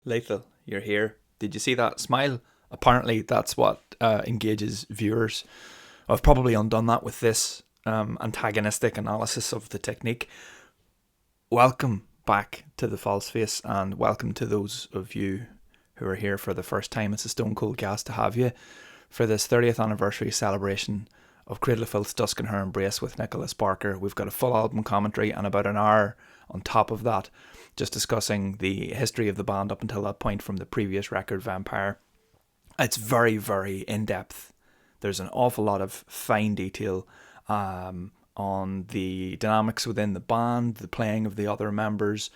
Lethal, you're here. Did you see that smile? Apparently that's what engages viewers. I've probably undone that with this antagonistic analysis of the technique. Welcome back to the False Face, and welcome to those of you who are here for the first time. It's a stone cold gas to have you for this 30th anniversary celebration of Cradle of Filth, Dusk and Her Embrace with Nicholas Barker. We've got a full album commentary and about an hour on top of that, just discussing the history of the band up until that point from the previous record, Vampire. It's very, very in-depth. There's an awful lot of fine detail on the dynamics within the band, the playing of the other members,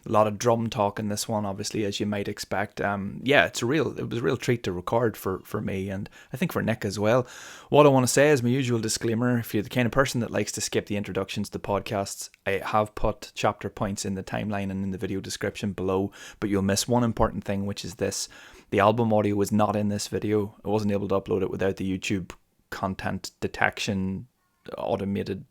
a lot of drum talk in this one, obviously, as you might expect. It was a real treat to record for me, and I think for Nick as well. What I want to say is my usual disclaimer: if you're the kind of person that likes to skip the introductions to podcasts, I have put chapter points in the timeline and in the video description below, but you'll miss one important thing, which is this: the album audio is not in this video. I wasn't able to upload it without the YouTube content detection automated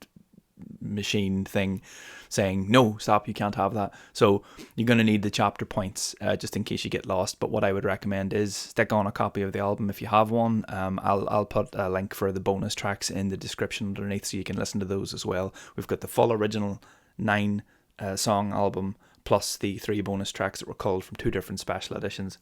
machine thing saying no, stop, you can't have that. So you're going to need the chapter points just in case you get lost. But what I would recommend is stick on a copy of the album if you have one. I'll put a link for the bonus tracks in the description underneath so you can listen to those as well. We've got the full original 9 song album plus the 3 bonus tracks that were culled from 2 different special editions.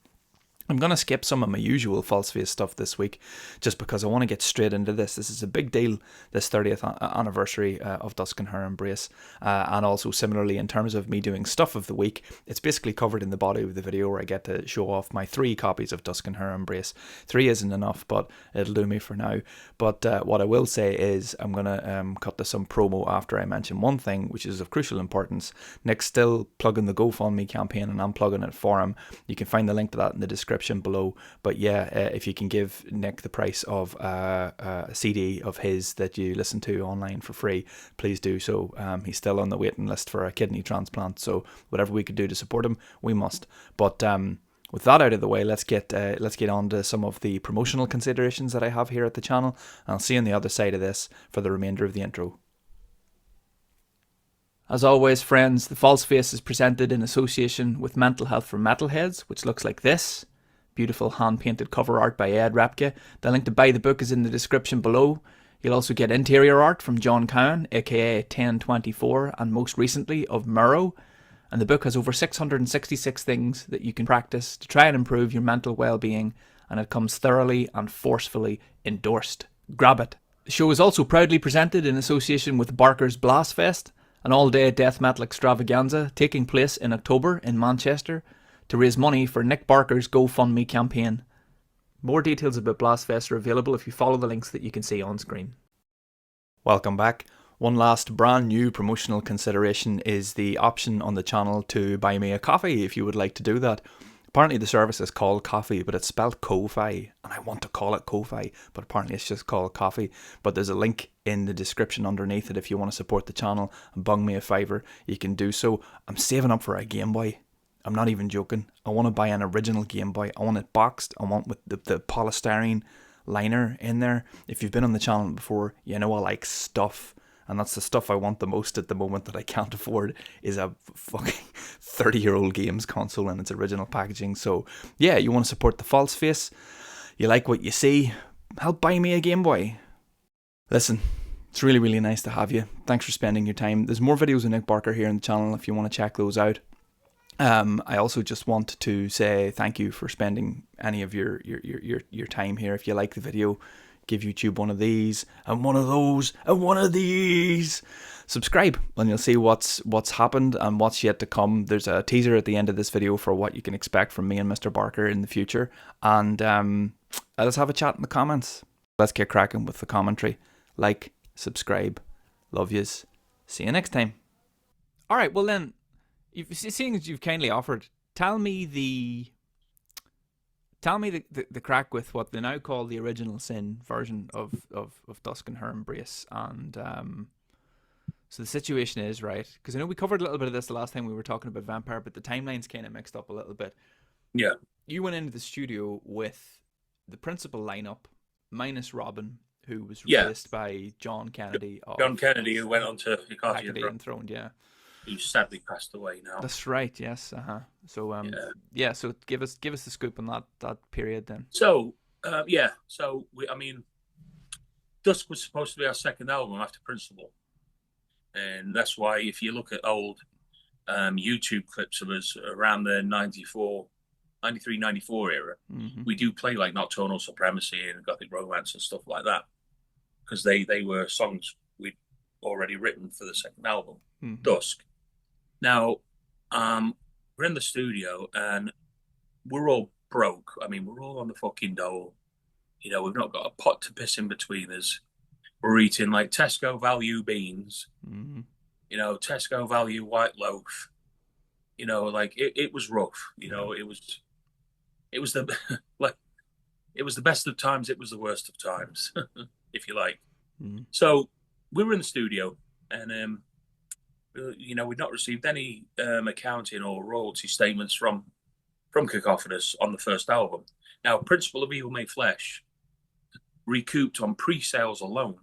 I'm going to skip some of my usual False Face stuff this week just because I want to get straight into this. This is a big deal, this 30th anniversary of Dusk and Her Embrace. And also similarly in terms of me doing stuff of the week, it's basically covered in the body of the video where I get to show off my 3 copies of Dusk and Her Embrace. 3 isn't enough, but it'll do me for now. But what I will say is I'm going to cut to some promo after I mention one thing, which is of crucial importance. Nick's still plugging the GoFundMe campaign and I'm plugging it for him. You can find the link to that in the description below. But if you can give Nick the price of a CD of his that you listen to online for free, please do so. He's still on the waiting list for a kidney transplant, so whatever we could do to support him, we must. But with that out of the way, let's get on to some of the promotional considerations that I have here at the channel. I'll see you on the other side of this for the remainder of the intro. As always, friends, the False Face is presented in association with Mental Health for Metalheads, which looks like this. Beautiful hand-painted cover art by Ed Repke. The link to buy the book is in the description below. You'll also get interior art from John Cowan, aka 1024, and most recently of Murrow. And the book has over 666 things that you can practice to try and improve your mental well-being, and it comes thoroughly and forcefully endorsed. Grab it. The show is also proudly presented in association with Barker's Blastfest, an all-day death metal extravaganza taking place in October in Manchester, to raise money for Nick Barker's GoFundMe campaign. More details about Blastfest are available if you follow the links that you can see on screen. Welcome back. One last brand new promotional consideration is the option on the channel to buy me a coffee if you would like to do that. Apparently the service is called Coffee, but it's spelled Ko-Fi, and I want to call it Ko-Fi, but apparently it's just called Coffee. But there's a link in the description underneath it if you want to support the channel and bung me a $5, you can do so. I'm saving up for a Game Boy. I'm not even joking. I want to buy an original Game Boy. I want it boxed. I want with the polystyrene liner in there. If you've been on the channel before, you know I like stuff. And that's the stuff I want the most at the moment that I can't afford is a fucking 30-year-old games console in its original packaging. So yeah, you want to support the False Face. You like what you see. Help buy me a Game Boy. Listen, it's really, really nice to have you. Thanks for spending your time. There's more videos of Nick Barker here on the channel if you want to check those out. I also just want to say thank you for spending any of your time here. If you like the video, give YouTube one of these and one of those and one of these. Subscribe and you'll see what's happened and what's yet to come. There's a teaser at the end of this video for what you can expect from me and Mr. Barker in the future. And let's have a chat in the comments. Let's get cracking with the commentary. Like, subscribe, love yous. See you next time. All right, well then, seeing as you've kindly offered, tell me the crack with what they now call the Original Sin version of Dusk and Her Embrace. And so the situation is, right, because I know we covered a little bit of this the last time we were talking about Vampire, but the timeline's kind of mixed up a little bit. Yeah. You went into the studio with the principal lineup, minus Robin, who was replaced by John Kennedy. John Kennedy, who went on to Carpathia Enthroned, yeah. who's sadly passed away now. That's right. Yes. So yeah. So give us the scoop on that period then. So I mean, Dusk was supposed to be our second album after Principle, and that's why if you look at old YouTube clips of us around the 93, 94 era, we do play like Nocturnal Supremacy and Gothic Romance and stuff like that, because they were songs we'd already written for the second album, Dusk. Now, we're in the studio and we're all broke. I mean, we're all on the fucking dole. You know, we've not got a pot to piss in between us. We're eating like Tesco value beans, you know, Tesco value white loaf. You know, like it was rough. You know, it was the like it was the best of times. It was the worst of times, if you like. So we were in the studio, and you know, we'd not received any accounting or royalty statements from Cacophonous on the first album. Now, Principle of Evil Made Flesh recouped on pre-sales alone.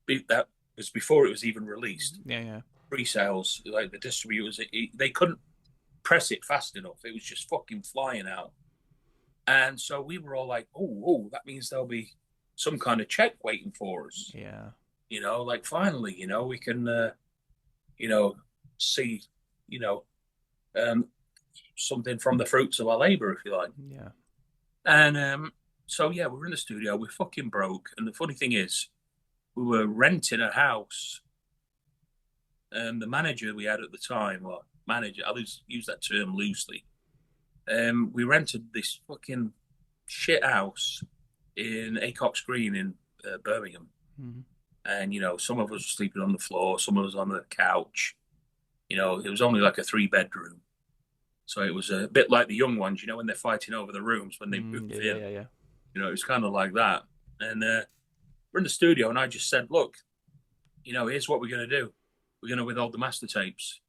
That was before it was even released. Yeah. Pre-sales, like the distributors, they couldn't press it fast enough. It was just fucking flying out. And so we were all like, oh, that means there'll be some kind of check waiting for us. Yeah. You know, like finally, you know, we can, you know, see, you know, something from the fruits of our labor, if you like. Yeah. And so, yeah, we're in the studio. We're fucking broke. And the funny thing is, we were renting a house. The manager we had at the time, or manager, I'll use that term loosely. We rented this fucking shit house in Acox Green in Birmingham. And, you know, some of us were sleeping on the floor, some of us on the couch. You know, it was only like a 3-bedroom. So it was a bit like the young ones, you know, when they're fighting over the rooms when they moved in. Yeah. You know, it was kind of like that. And we're in the studio, and I just said, look, you know, here's what we're going to do. We're going to withhold the master tapes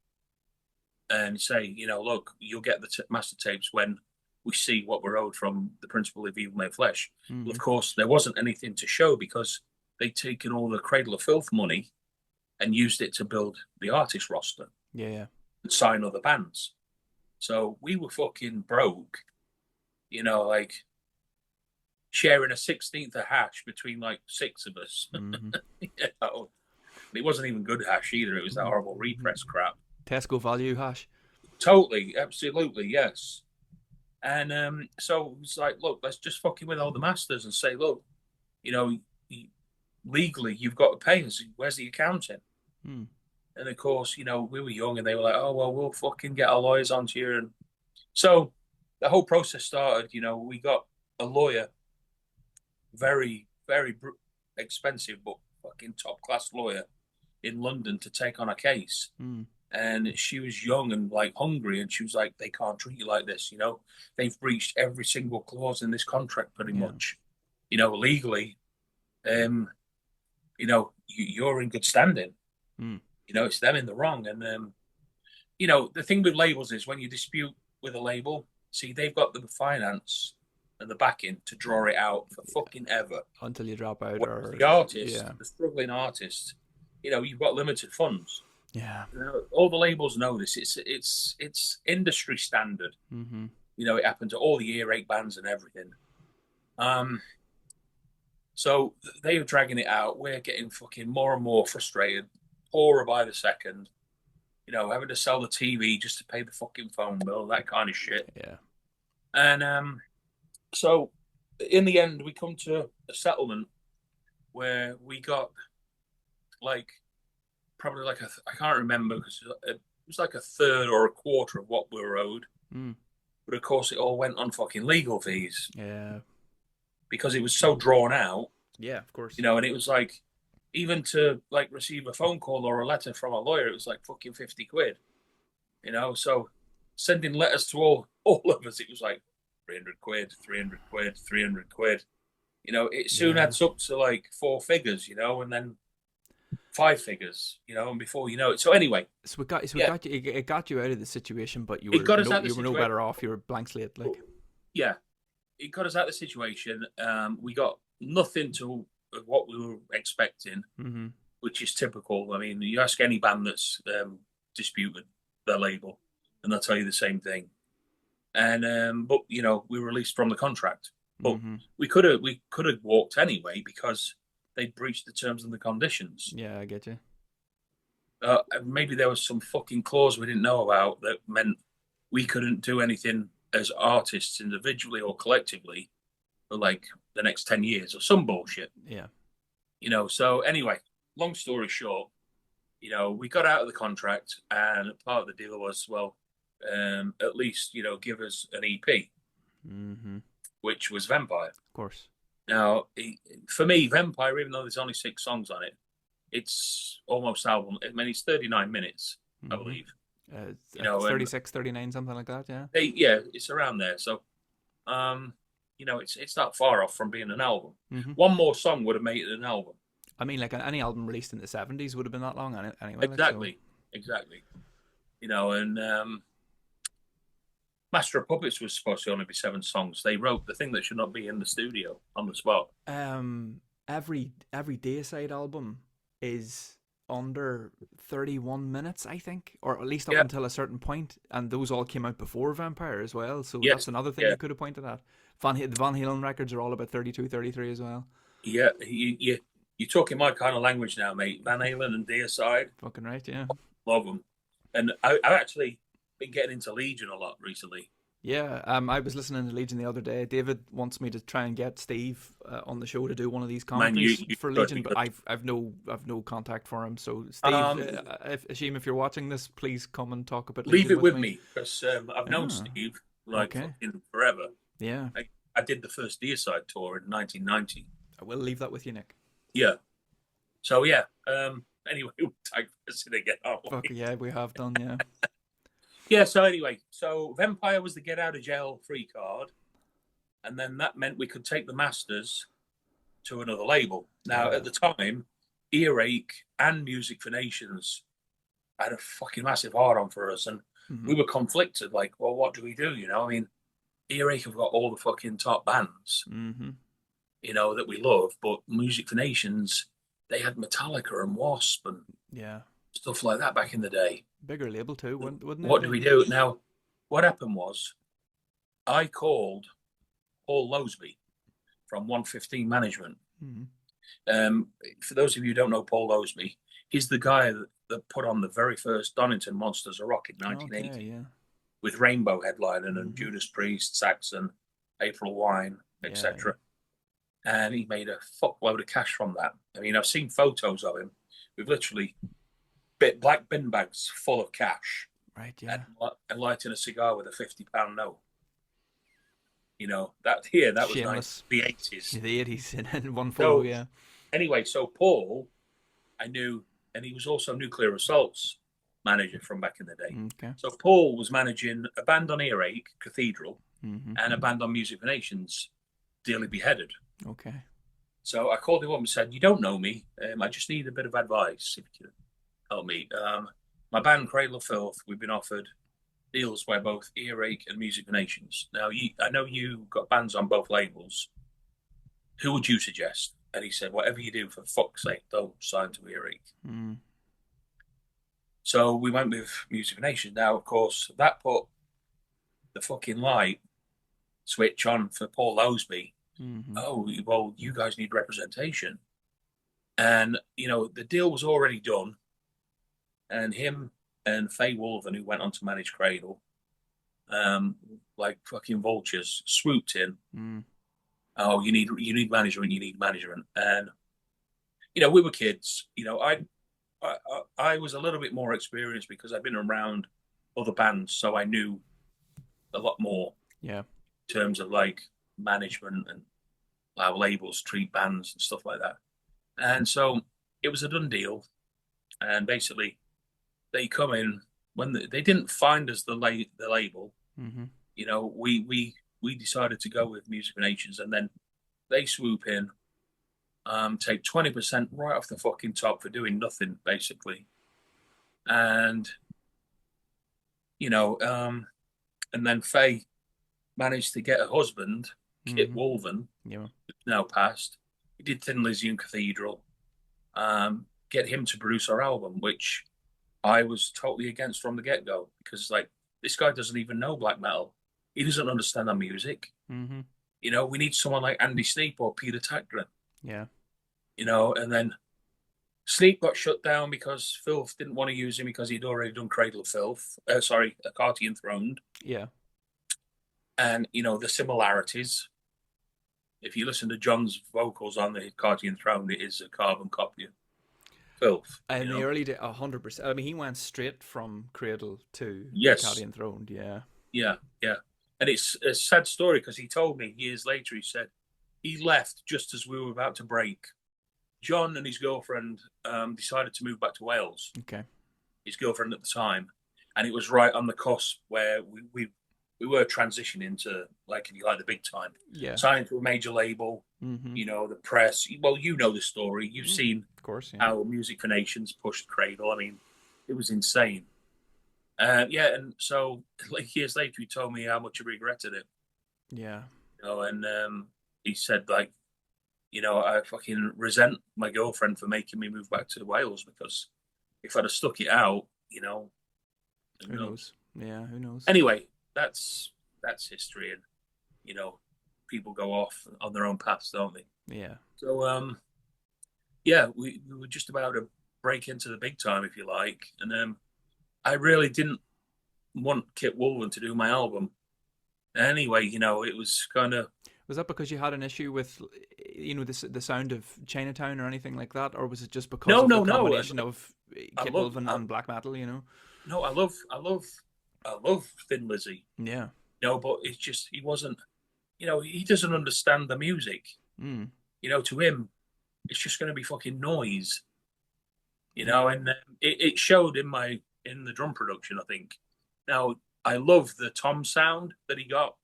and say, you know, look, you'll get the master tapes when we see what we're owed from the Principle of Evil Made Flesh. Well, of course, there wasn't anything to show because they'd taken all the Cradle of Filth money and used it to build the artist roster. Yeah. And sign other bands. So we were fucking broke, you know, like sharing a 16th of hash between like 6 of us. You know, it wasn't even good hash either. It was that horrible repress crap. Tesco value hash. Totally, absolutely, yes. And so it was like, look, let's just fucking with all the masters and say, look, you know, legally you've got to pay us. Where's the accounting? And of course, you know, we were young and they were like, oh, well, we'll fucking get our lawyers onto you. And so the whole process started. You know, we got a lawyer, very, very expensive, but fucking top class lawyer in London to take on a case. And she was young and like hungry. And she was like, they can't treat you like this. You know, they've breached every single clause in this contract pretty much, you know, legally. You know, you're in good standing. You know, it's them in the wrong. And, you know, the thing with labels is when you dispute with a label, see, they've got the finance and the backing to draw it out for fucking ever. Until you drop out. Or the artist, the struggling artist, you know, you've got limited funds. Yeah. You know, all the labels know this. It's industry standard. You know, it happened to all the earache bands and everything. So they were dragging it out. We're getting fucking more and more frustrated. Poorer by the second, you know, having to sell the TV just to pay the fucking phone bill, that kind of shit. Yeah. And so in the end, we come to a settlement where we got like probably like I can't remember because it was like a third or a quarter of what we were owed. But of course, it all went on fucking legal fees. Yeah. Because it was so drawn out. Yeah, of course. You know, and it was like, even to like receive a phone call or a letter from a lawyer, it was like fucking 50 quid, you know? So sending letters to all of us, it was like 300 quid, 300 quid, 300 quid, you know, it soon adds up to like 4 figures, you know, and then 5 figures, you know, and before you know it. So anyway. So it got you out of the situation, but you were no better off. You were blank slate, like. Yeah. It got us out of the situation. We got nothing to what we were expecting. which is typical. I mean, you ask any band that's disputed their label, and they'll tell you the same thing. And but we were released from the contract, but we could have walked anyway because they'd breached the terms and the conditions. Yeah, I get you. Maybe there was some fucking clause we didn't know about that meant we couldn't do anything as artists individually or collectively for like the next 10 years or some bullshit. Yeah. So anyway, long story short, we got out of the contract, and part of the deal was, well, at least, give us an EP, which was Vampire. Of course. Now, for me, Vampire, even though there's only 6 songs on it, it's almost album. I mean, it's 39 minutes, I believe. 36, 39, something like that, yeah. It's around there. So, it's not far off from being an album. One more song would have made it an album. I mean, like any album released in the 70s would have been that long anyway. Exactly. And Master of Puppets was supposed to only be 7 songs. They wrote the thing that should not be in the studio on the spot. Every Deicide album is under 31 minutes, I think, or at least up until a certain point, and those all came out before Vampire as well, so that's another thing you could have pointed at. The Van Halen records are all about 32, 33 as well. Yeah, you're talking my kind of language now, mate. Van Halen and Deicide. Fucking right, yeah. Love them. And I've actually been getting into Legion a lot recently. Yeah, I was listening to Legion the other day. David wants me to try and get Steve on the show to do one of these commentaries for Legion, but I've no contact for him. So Steve, Ashim, if you're watching this, please come and talk about Legion. Leave it with me, because I've known Steve fucking forever. Yeah, I did the first Deicide tour in 1990. I will leave that with you, Nick. Yeah. So yeah. Anyway, we'll take this again. Yeah, we have done. Yeah. Yeah, so anyway, Vampire was the get out of jail free card, and then that meant we could take the masters to another label. Now, at the time, Earache and Music for Nations had a fucking massive hard-on for us, and we were conflicted, like, well, what do we do, I mean, Earache have got all the fucking top bands, that we love, but Music for Nations, they had Metallica and Wasp and stuff like that back in the day. Bigger label too, wouldn't it? What do we do? Now, what happened was I called Paul Loseby from 115 Management. For those of you who don't know Paul Loseby, he's the guy that put on the very first Donington Monsters of Rock in 1980 with Rainbow headlining and Judas Priest, Saxon, April Wine, etc. And he made a fuckload of cash from that. I mean, I've seen photos of him. We've literally black bin bags full of cash. Right, yeah. And lighting a cigar with a £50 note. That was the 80s. The 80s in one photo, yeah. Anyway, so Paul, I knew, and he was also Nuclear Assault's manager from back in the day. Okay. So Paul was managing a band on Earache, Cathedral, and a band on Music for Nations, Dearly Beheaded. Okay. So I called him up and said, you don't know me. I just need a bit of advice, if you could help me. My band, Cradle of Filth, we've been offered deals by both Earache and Music for Nations. Now, I know you got bands on both labels. Who would you suggest? And he said, whatever you do, for fuck's sake, don't sign to Earache. So we went with Music for Nations. Now, of course, that put the fucking light switch on for Paul Loseby. Oh, well, you guys need representation. And, the deal was already done. And him and Faye Woolven, who went on to manage Cradle, like fucking vultures, swooped in. Oh, you need management. And, we were kids. I was a little bit more experienced because I've been around other bands, so I knew a lot more. Yeah. In terms of like management and how labels treat bands and stuff like that. And so it was a done deal. And basically, they come in when they didn't find us the label. We decided to go with Music for Nations, and then they swoop in, take 20% right off the fucking top for doing nothing, basically. And and then Faye managed to get a husband, Kit Woolven, now passed. He did Thin Lizzy and Cathedral. get him to produce our album, which I was totally against from the get-go, because like this guy doesn't even know black metal. He doesn't understand our music. Mm-hmm. You know, we need someone like Andy Sneap or Peter Tägtgren. Yeah. You know, and then Sneap got shut down because Filth didn't want to use him because he'd already done Cradle of Filth. Carpathia Enthroned. Yeah. And, you know, the similarities. If you listen to John's vocals on the Carpathia Enthroned, it is a carbon copy of Filth. In the early days, 100%. I mean, he went straight from Cradle to Carpathia Enthroned. Yeah. Yeah, yeah. And it's a sad story because he told me years later, he said he left just as we were about to break. John and his girlfriend decided to move back to Wales. Okay. His girlfriend at the time. And it was right on the cusp where we were transitioning to, like, if you like, the big time. Yeah. Signing to a major label, you know, the press. Well, you know the story. You've seen, of course, how Music for Nations pushed Cradle. I mean, it was insane. Yeah, and so like years later, he told me how much he regretted it. Yeah. You know, and he said, like, you know, I fucking resent my girlfriend for making me move back to Wales, because if I'd have stuck it out, you know, who knows? Yeah, who knows? Anyway, that's history, and you know, people go off on their own paths, don't they? Yeah. So yeah, we were just about to break into the big time, if you like, and I really didn't want Kit Woolven to do my album. Anyway, you know, it was kind of. Was that because you had an issue with, you know, the sound of Chinatown or anything like that, or was it just because of the combination of Kit Woolven and black metal? You know. No, I love Thin Lizzy. Yeah. No, but it's just he wasn't. You know, he doesn't understand the music. Mm. You know, to him, it's just going to be fucking noise. You know, and it showed in the drum production, I think. Now, I love the tom sound that he got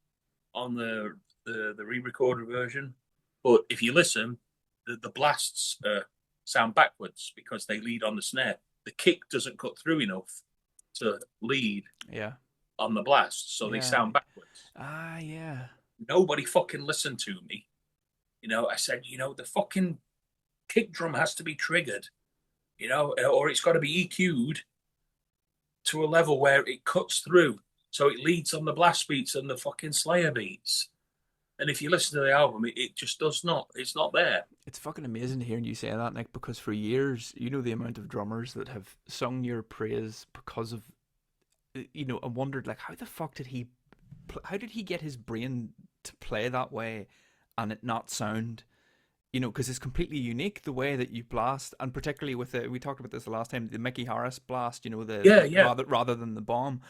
on the re-recorded version, but if you listen, the blasts sound backwards because they lead on the snare. The kick doesn't cut through enough to lead on the blast, so they sound backwards. Ah, yeah. Nobody fucking listened to me. You know, I said, you know, the fucking kick drum has to be triggered, you know, or it's got to be EQ'd to a level where it cuts through, so it leads on the blast beats and the fucking Slayer beats. And if you listen to the album, it just does not. It's not there. It's fucking amazing hearing you say that, Nick, because for years, you know, the amount of drummers that have sung your praise because of, you know, and wondered, like, how the fuck did he get his brain to play that way and it not sound, you know, because it's completely unique the way that you blast, and particularly with we talked about this the last time, the Mickey Harris blast, you know, rather than the bomb.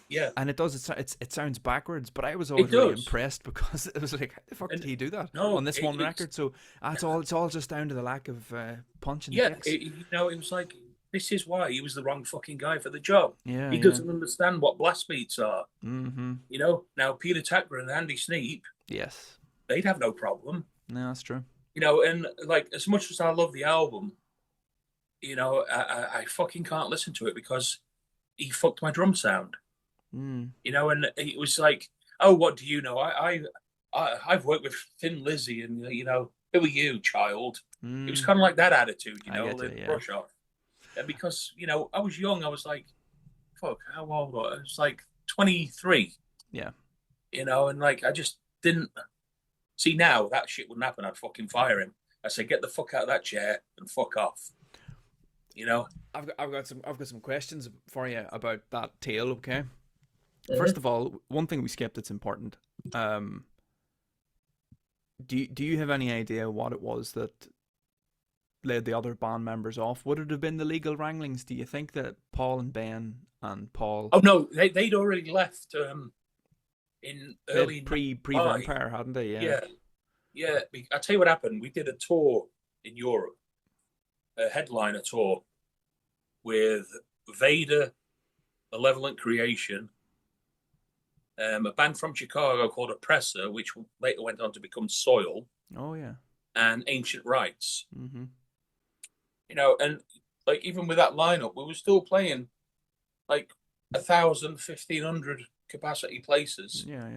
Yeah, and it does. It sounds backwards, but I was always really impressed because it was like, how the fuck did he do that on this one record? So it's all just down to the lack of punch and kicks. You know, it was like, this is why he was the wrong fucking guy for the job. Yeah, he doesn't understand what blast beats are. Mm-hmm. You know, now Peter Tägtgren and Andy Sneap, yes, they'd have no problem. No, that's true. You know, and like, as much as I love the album, you know, I fucking can't listen to it because he fucked my drum sound. Mm. You know, and it was like, oh, what do you know? I've worked with Thin Lizzy, and you know, who are you, child? It was kind of like that attitude, you know, the brush off. And because, you know, I was young, I was like, fuck, how old was I? I was like 23. Yeah. You know, and like, I just didn't see. Now that shit wouldn't happen. I'd fucking fire him. I say, get the fuck out of that chair and fuck off. You know, I've got some questions for you about that tale. Okay. First of all, one thing we skipped that's important. Do you have any idea what it was that led the other band members off? Would it have been the legal wranglings? Do you think that Paul and Ben and Paul? Oh no, they'd already left in early pre-Vampire, hadn't they? Yeah. I tell you what happened. We did a tour in Europe, a headliner tour with Vader, Malevolent Creation, a band from Chicago called Oppressor, which later went on to become Soil. Oh yeah. And Ancient Rites. Mm-hmm. You know, and like, even with that lineup, we were still playing like 1,000, 1,500 capacity places. Yeah.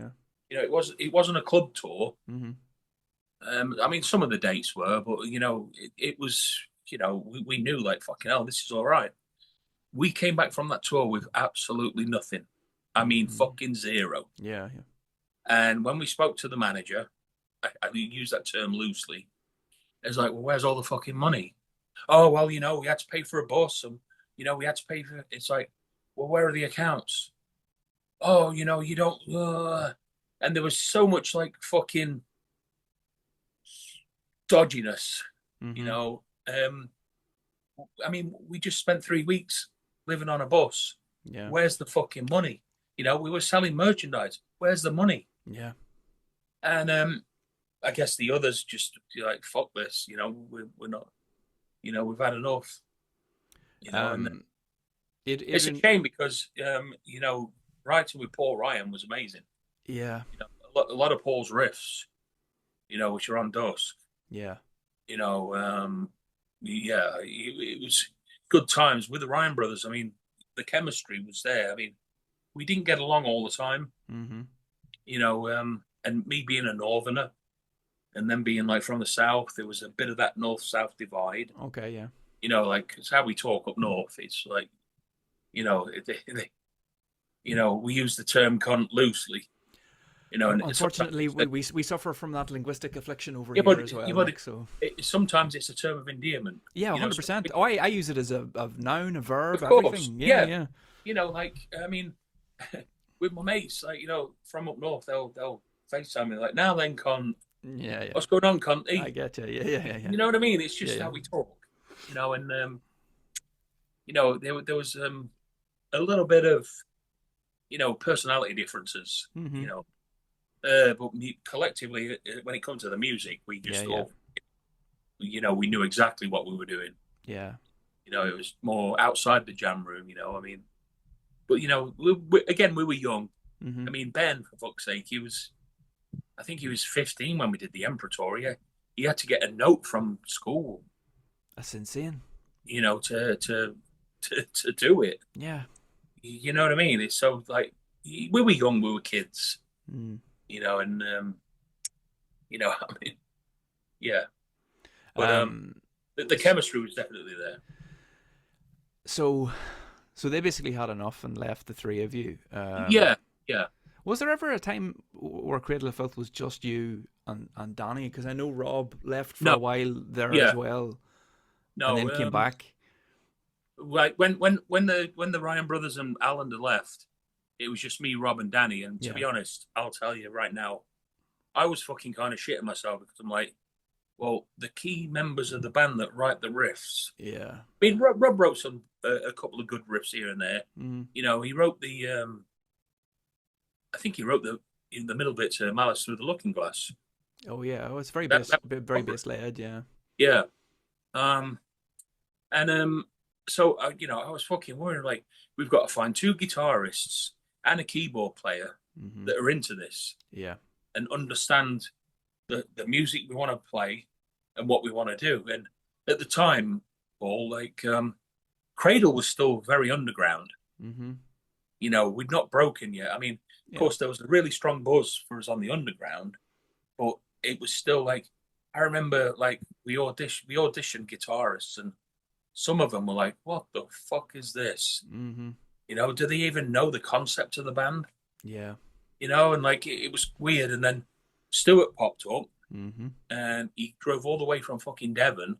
You know, it wasn't a club tour. Mm-hmm. I mean, some of the dates were, but you know, it was we knew like fucking hell, this is all right. We came back from that tour with absolutely nothing. I mean, fucking zero. Yeah, yeah. And when we spoke to the manager, I use that term loosely. It's like, well, where's all the fucking money? Oh, well, we had to pay for a bus, and we had to pay for. It's like, well, where are the accounts? Oh, you don't. And there was so much like fucking dodginess, I mean, we just spent 3 weeks living on a bus. Yeah. Where's the fucking money? We were selling merchandise. Where's the money? Yeah. And I guess the others just like, fuck this. We're not. We've had enough. And it's a shame because writing with Paul Ryan was amazing. Yeah. A lot of Paul's riffs, which are on Dusk. Yeah. It was good times with the Ryan brothers. I mean, the chemistry was there. I mean, we didn't get along all the time. And me being a northerner and then being like from the south, there was a bit of that north-south divide. Okay, yeah. Like it's how we talk up north. It's like, we use the term cunt loosely. And unfortunately, we suffer from that linguistic affliction over here as well. Sometimes it's a term of endearment. Yeah, 100%. I use it as a noun, a verb, of course, everything. Yeah. I mean, with my mates, like from up north, they'll FaceTime me like, now then, cunt. Yeah. What's going on, cunt? I get you. Yeah. You know what I mean? It's just how we talk. And there was a little bit of personality differences. But collectively, when it comes to the music, we just all, we knew exactly what we were doing. Yeah. It was more outside the jam room. I mean, but we were young. I mean, Ben, for fuck's sake, I think he was 15 when we did the Emperor tour. He had to get a note from school. That's insane. To do it. Yeah. You know what I mean? It's so like we were young, we were kids. And I mean, yeah. But the chemistry was definitely there. So they basically had enough and left the three of you. Yeah. Was there ever a time where Cradle of Filth was just you and Danny? Because I know Rob left for a while there as well. No, and then came back. Right when the Ryan brothers and Asunder left, it was just me, Rob, and Danny. And to be honest, I'll tell you right now, I was fucking kind of shitting myself because I'm like, well, the key members of the band that write the riffs. Yeah. I mean, Rob wrote a couple of good riffs here and there. He wrote the. I think he wrote in the middle bit to Malice Through the Looking Glass. Oh yeah, it's very very bass led, yeah. Yeah. So I was fucking worried. Like, we've got to find 2 guitarists and a keyboard player that are into this, and understand the music we want to play and what we want to do. And at the time, Paul, like, Cradle was still very underground. We'd not broken yet. I mean, of course, there was a really strong buzz for us on the underground, but it was still like, I remember, like, we auditioned guitarists, and some of them were like, what the fuck is this? Do they even know the concept of the band? Yeah. And like, it was weird. And then Stuart popped up, and he drove all the way from fucking Devon,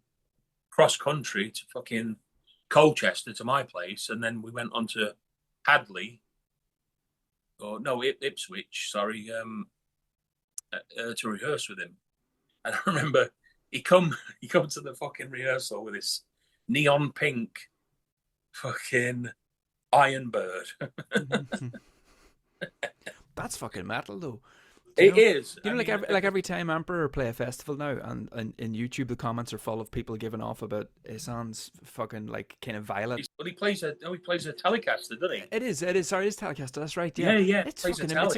cross country to fucking Colchester to my place. And then we went on to Hadley, Ipswich, sorry, to rehearse with him. And I remember he come to the fucking rehearsal with this neon pink fucking Iron Bird. That's fucking metal, though. It is. Every time Emperor play a festival now, and in YouTube the comments are full of people giving off about Isan's fucking like kind of violent. But he plays a Telecaster, doesn't he? It is. Sorry, it's Telecaster. That's right. Yeah. It's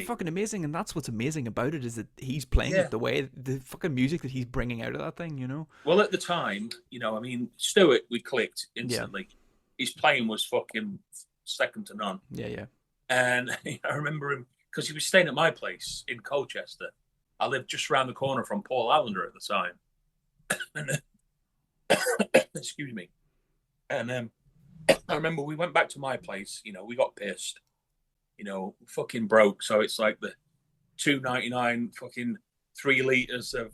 fucking amazing, and that's what's amazing about it is that he's playing it the way the fucking music that he's bringing out of that thing. Well, at the time, I mean, Stuart, we clicked instantly. His playing was fucking second to none. Yeah. And I remember him. Because he was staying at my place in Colchester. I lived just around the corner from Paul Asunder at the time. Excuse me. And I remember we went back to my place. We got pissed. Fucking broke. So it's like the $2.99 fucking 3 liters of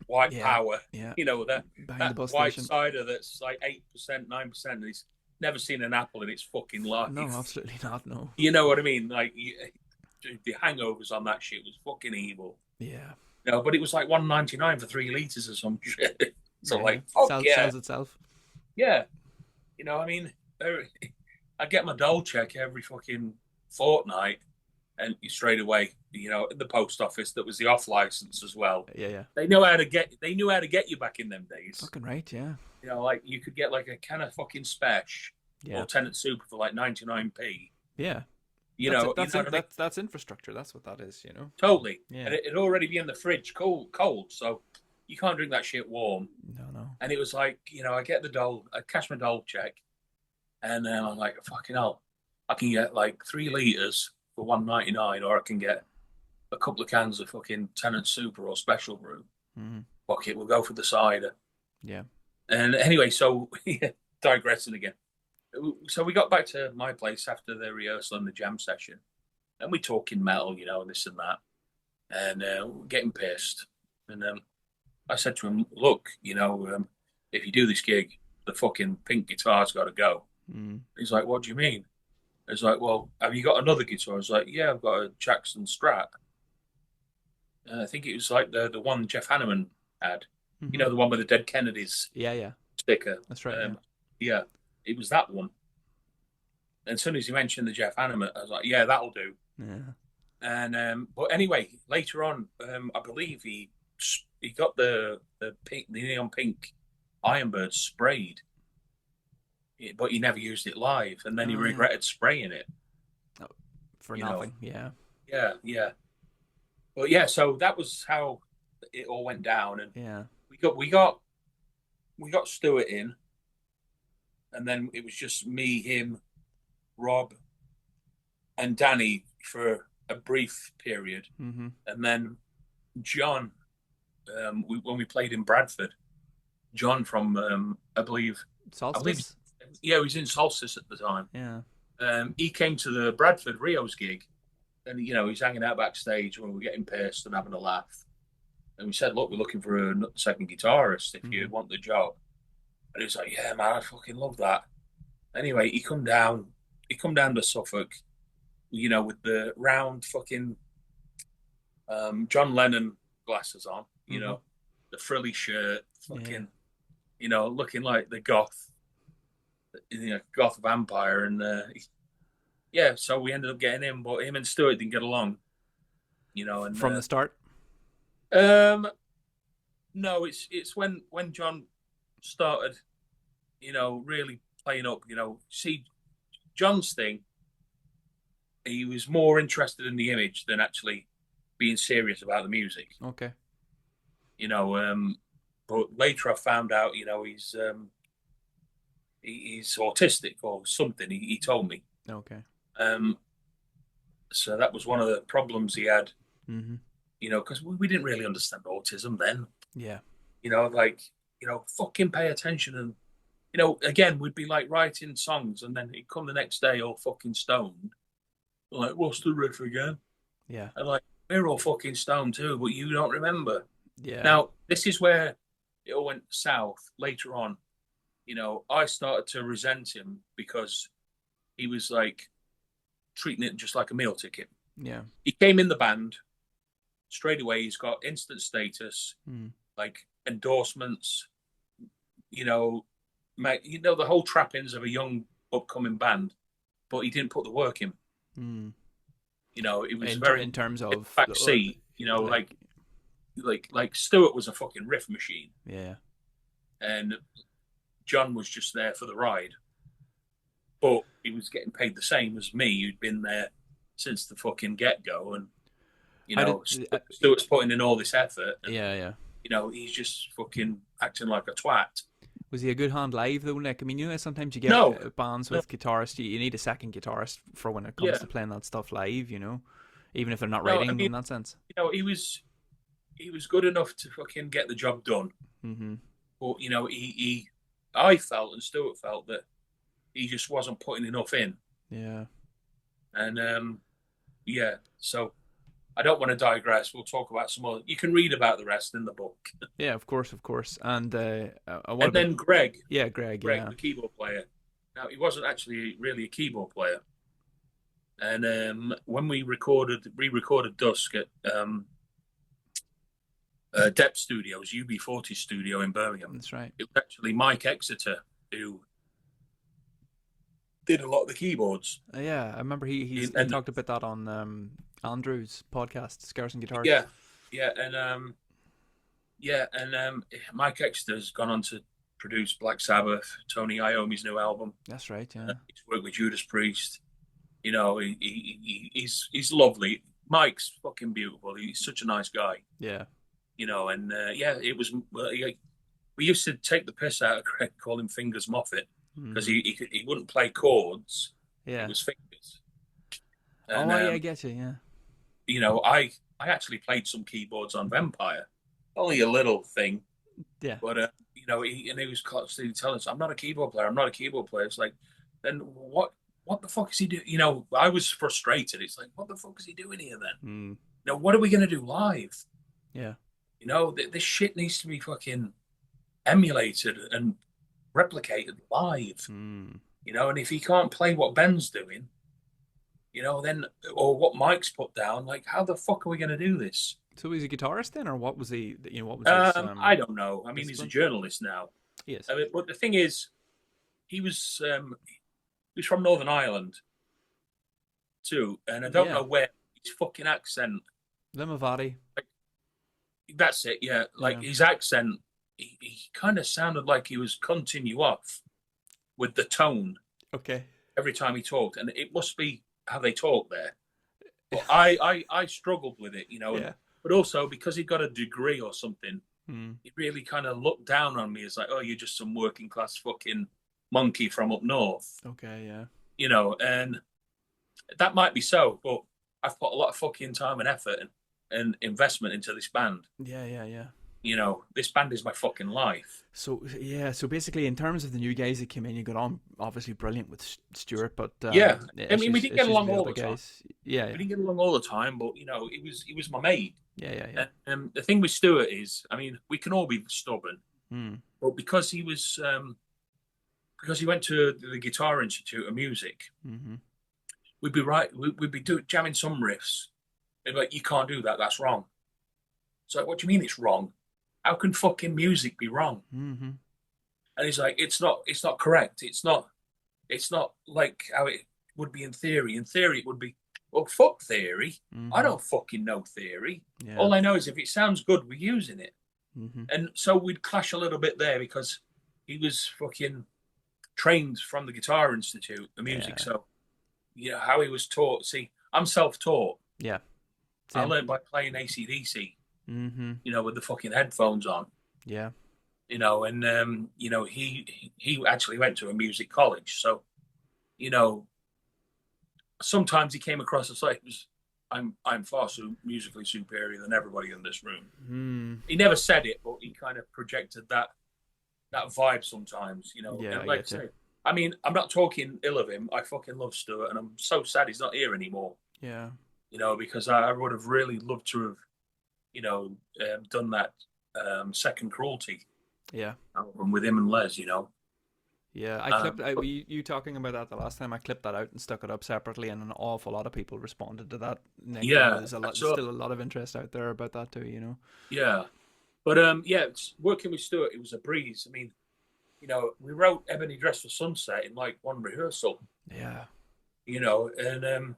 white power. Yeah. That the bus white station. cider that's like 8%, 9%. And he's never seen an apple in its fucking life. No, absolutely not. No. You know what I mean? Like the hangovers on that shit was fucking evil. Yeah. But it was like $1.99 for 3 liters or some shit. So like, fuck sells itself. Yeah. I mean, I get my dole check every fucking fortnight, and straight away, in the post office, that was the off license as well. Yeah. They knew how to get you back in them days. Fucking right, yeah. Like you could get like a can of fucking Spesh or Tenant Super for like 99p. Yeah. That's infrastructure. That's what that is, Totally. Yeah. And it'd already be in the fridge cold, so you can't drink that shit warm. No. And it was like, I get I cash my dole check, and then I'm like, fucking hell, I can get like 3 liters for $1.99, or I can get a couple of cans of fucking Tenant Super or Special Brew. Mm-hmm. Fuck it, we'll go for the cider. Yeah. And anyway, so digressing again. So we got back to my place after the rehearsal and the jam session, and we talking metal, this and that, and getting pissed. And I said to him, look, if you do this gig, the fucking pink guitar's got to go. Mm. He's like, what do you mean? I was like, well, have you got another guitar? I was like, yeah, I've got a Jackson Strat. I think it was like the one Jeff Hanneman had. Mm-hmm. The one with the Dead Kennedys sticker. That's right. Yeah, it was that one. And as soon as he mentioned the Jeff Hanneman, I was like, yeah, that'll do. Yeah. And but anyway, later on, I believe he got the neon pink Ironbird sprayed, but he never used it live, and then he regretted spraying it for nothing. Yeah. But yeah, so that was how it all went down, and we got Stuart in, and then it was just me, him, Rob, and Danny for a brief period, mm-hmm. and then John. When we played in Bradford, John from I believe he was in Solstice at the time. Yeah. He came to the Bradford Rios gig, and he's hanging out backstage when we're getting pissed and having a laugh. And we said, look, we're looking for a second guitarist if you want the job. And he was like, yeah, man, I fucking love that. Anyway, he come down to Suffolk, with the round fucking John Lennon glasses on, the frilly shirt, fucking, looking like the goth vampire. And so we ended up getting him, but him and Stuart didn't get along, and from the start. No, it's when John started, really playing up, see, John's thing, he was more interested in the image than actually being serious about the music. Okay. But later I found out, he's autistic or something. He told me. Okay. So that was one of the problems he had. Mm-hmm. Because we didn't really understand autism then. Yeah. Fucking pay attention. And, again, we'd be like writing songs, and then he'd come the next day all fucking stoned. Like, what's the riff again? Yeah. And like, we're all fucking stoned too, but you don't remember. Yeah. Now, this is where it all went south later on. I started to resent him because he was like treating it just like a meal ticket. Yeah. He came in the band straight away. He's got instant status, like endorsements, the whole trappings of a young upcoming band, but he didn't put the work in. It was very in terms of backseat. Like Stuart was a fucking riff machine. Yeah. And John was just there for the ride. But he was getting paid the same as me, who'd been there since the fucking get-go. And, Stuart's putting in all this effort. And, he's just fucking acting like a twat. Was he a good hand live, though, Nick? I mean, sometimes you get bands with guitarists, you need a second guitarist for when it comes to playing that stuff live, even if they're not writing in that sense. He was good enough to fucking get the job done. Mm-hmm. But, he I felt and Stuart felt that he just wasn't putting enough in. Yeah. And yeah, so I don't want to digress. We'll talk about some other. You can read about the rest in the book. Yeah, of course, of course. And what And about? then Greg, Yeah, Greg. Greg, Yeah, the keyboard player. Now he wasn't actually really a keyboard player. And when we re-recorded Dusk at Depth Studios, UB40 studio in Birmingham, that's right. it was actually Mike Exeter who did a lot of the keyboards. Yeah, I remember he talked about that on Andrew's podcast, Scars and Guitars. Yeah, and Mike Exeter's gone on to produce Black Sabbath, Tony Iommi's new album. That's right. Yeah, he's worked with Judas Priest. You know, he's lovely. Mike's fucking beautiful. He's such a nice guy. Yeah. You know, and it was. We used to take the piss out of Craig, call him Fingers Moffat, because he wouldn't play chords. Yeah, it was fingers. And, I get you. Yeah. You know, I actually played some keyboards on Vampire, only a little thing. Yeah. But you know, he was constantly telling us, "I'm not a keyboard player. I'm not a keyboard player." It's like, then what the fuck is he doing? You know, I was frustrated. It's like, what the fuck is he doing here then? You know, what are we going to do live? Yeah. You know, this shit needs to be fucking emulated and replicated live. You know, and if he can't play what Ben's doing, you know, then, or what Mike's put down, like, how the fuck are we going to do this? So he's a guitarist then, or what was he? You know, what was his? I don't know. I mean, he's a journalist now. Yes. I mean, but the thing is, he was from Northern Ireland too, and I don't know where his fucking accent. Limavady. Like, that's it. Yeah, like his accent, he kind of sounded like he was cutting you off with the tone. Okay. Every time he talked, and it must be how they talk there. But I struggled with it, you know. Yeah. But also because he got a degree or something, he really kind of looked down on me as like, oh, you're just some working class fucking monkey from up north. Okay, yeah. You know, and that might be so, but I've put a lot of fucking time and effort and investment into this band. Yeah. You know, this band is my fucking life. So basically, in terms of the new guys that came in, you got on obviously brilliant with Stuart, but I mean, we didn't get along all the time. Yeah, we didn't get along all the time, but you know, he was my mate. Yeah. And the thing with Stuart is, I mean, we can all be stubborn, but because he was, because he went to the Guitar Institute of Music, we'd be jamming some riffs. They'd be like, you can't do that. That's wrong. It's like, what do you mean it's wrong? How can fucking music be wrong? And he's like, it's not correct. It's not like how it would be in theory. In theory, it would be, well, fuck theory. I don't fucking know theory. Yeah. All I know is if it sounds good, we're using it. And so we'd clash a little bit there because he was fucking trained from the Guitar Institute of Music. Yeah. So, you know, how he was taught. See, I'm self-taught. Yeah. I learned by playing AC/DC. You know, with the fucking headphones on. Yeah. You know, and you know, he actually went to a music college, so you know, sometimes he came across as like, I'm far musically superior than everybody in this room. He never said it, but he kind of projected that vibe sometimes. You know, yeah. Like I say, I mean, I'm not talking ill of him. I fucking love Stuart, and I'm so sad he's not here anymore. Yeah. You know, because I would have really loved to have, you know, done that Second Cruelty album with him and Les, you know. Yeah, I clipped you talking about that the last time. I clipped that out and stuck it up separately, and an awful lot of people responded to that. Nick, there's still a lot of interest out there about that too, you know. Yeah, but working with Stuart, it was a breeze. I mean, you know, we wrote Ebony Dress for Sunset in like one rehearsal. Yeah. You know, and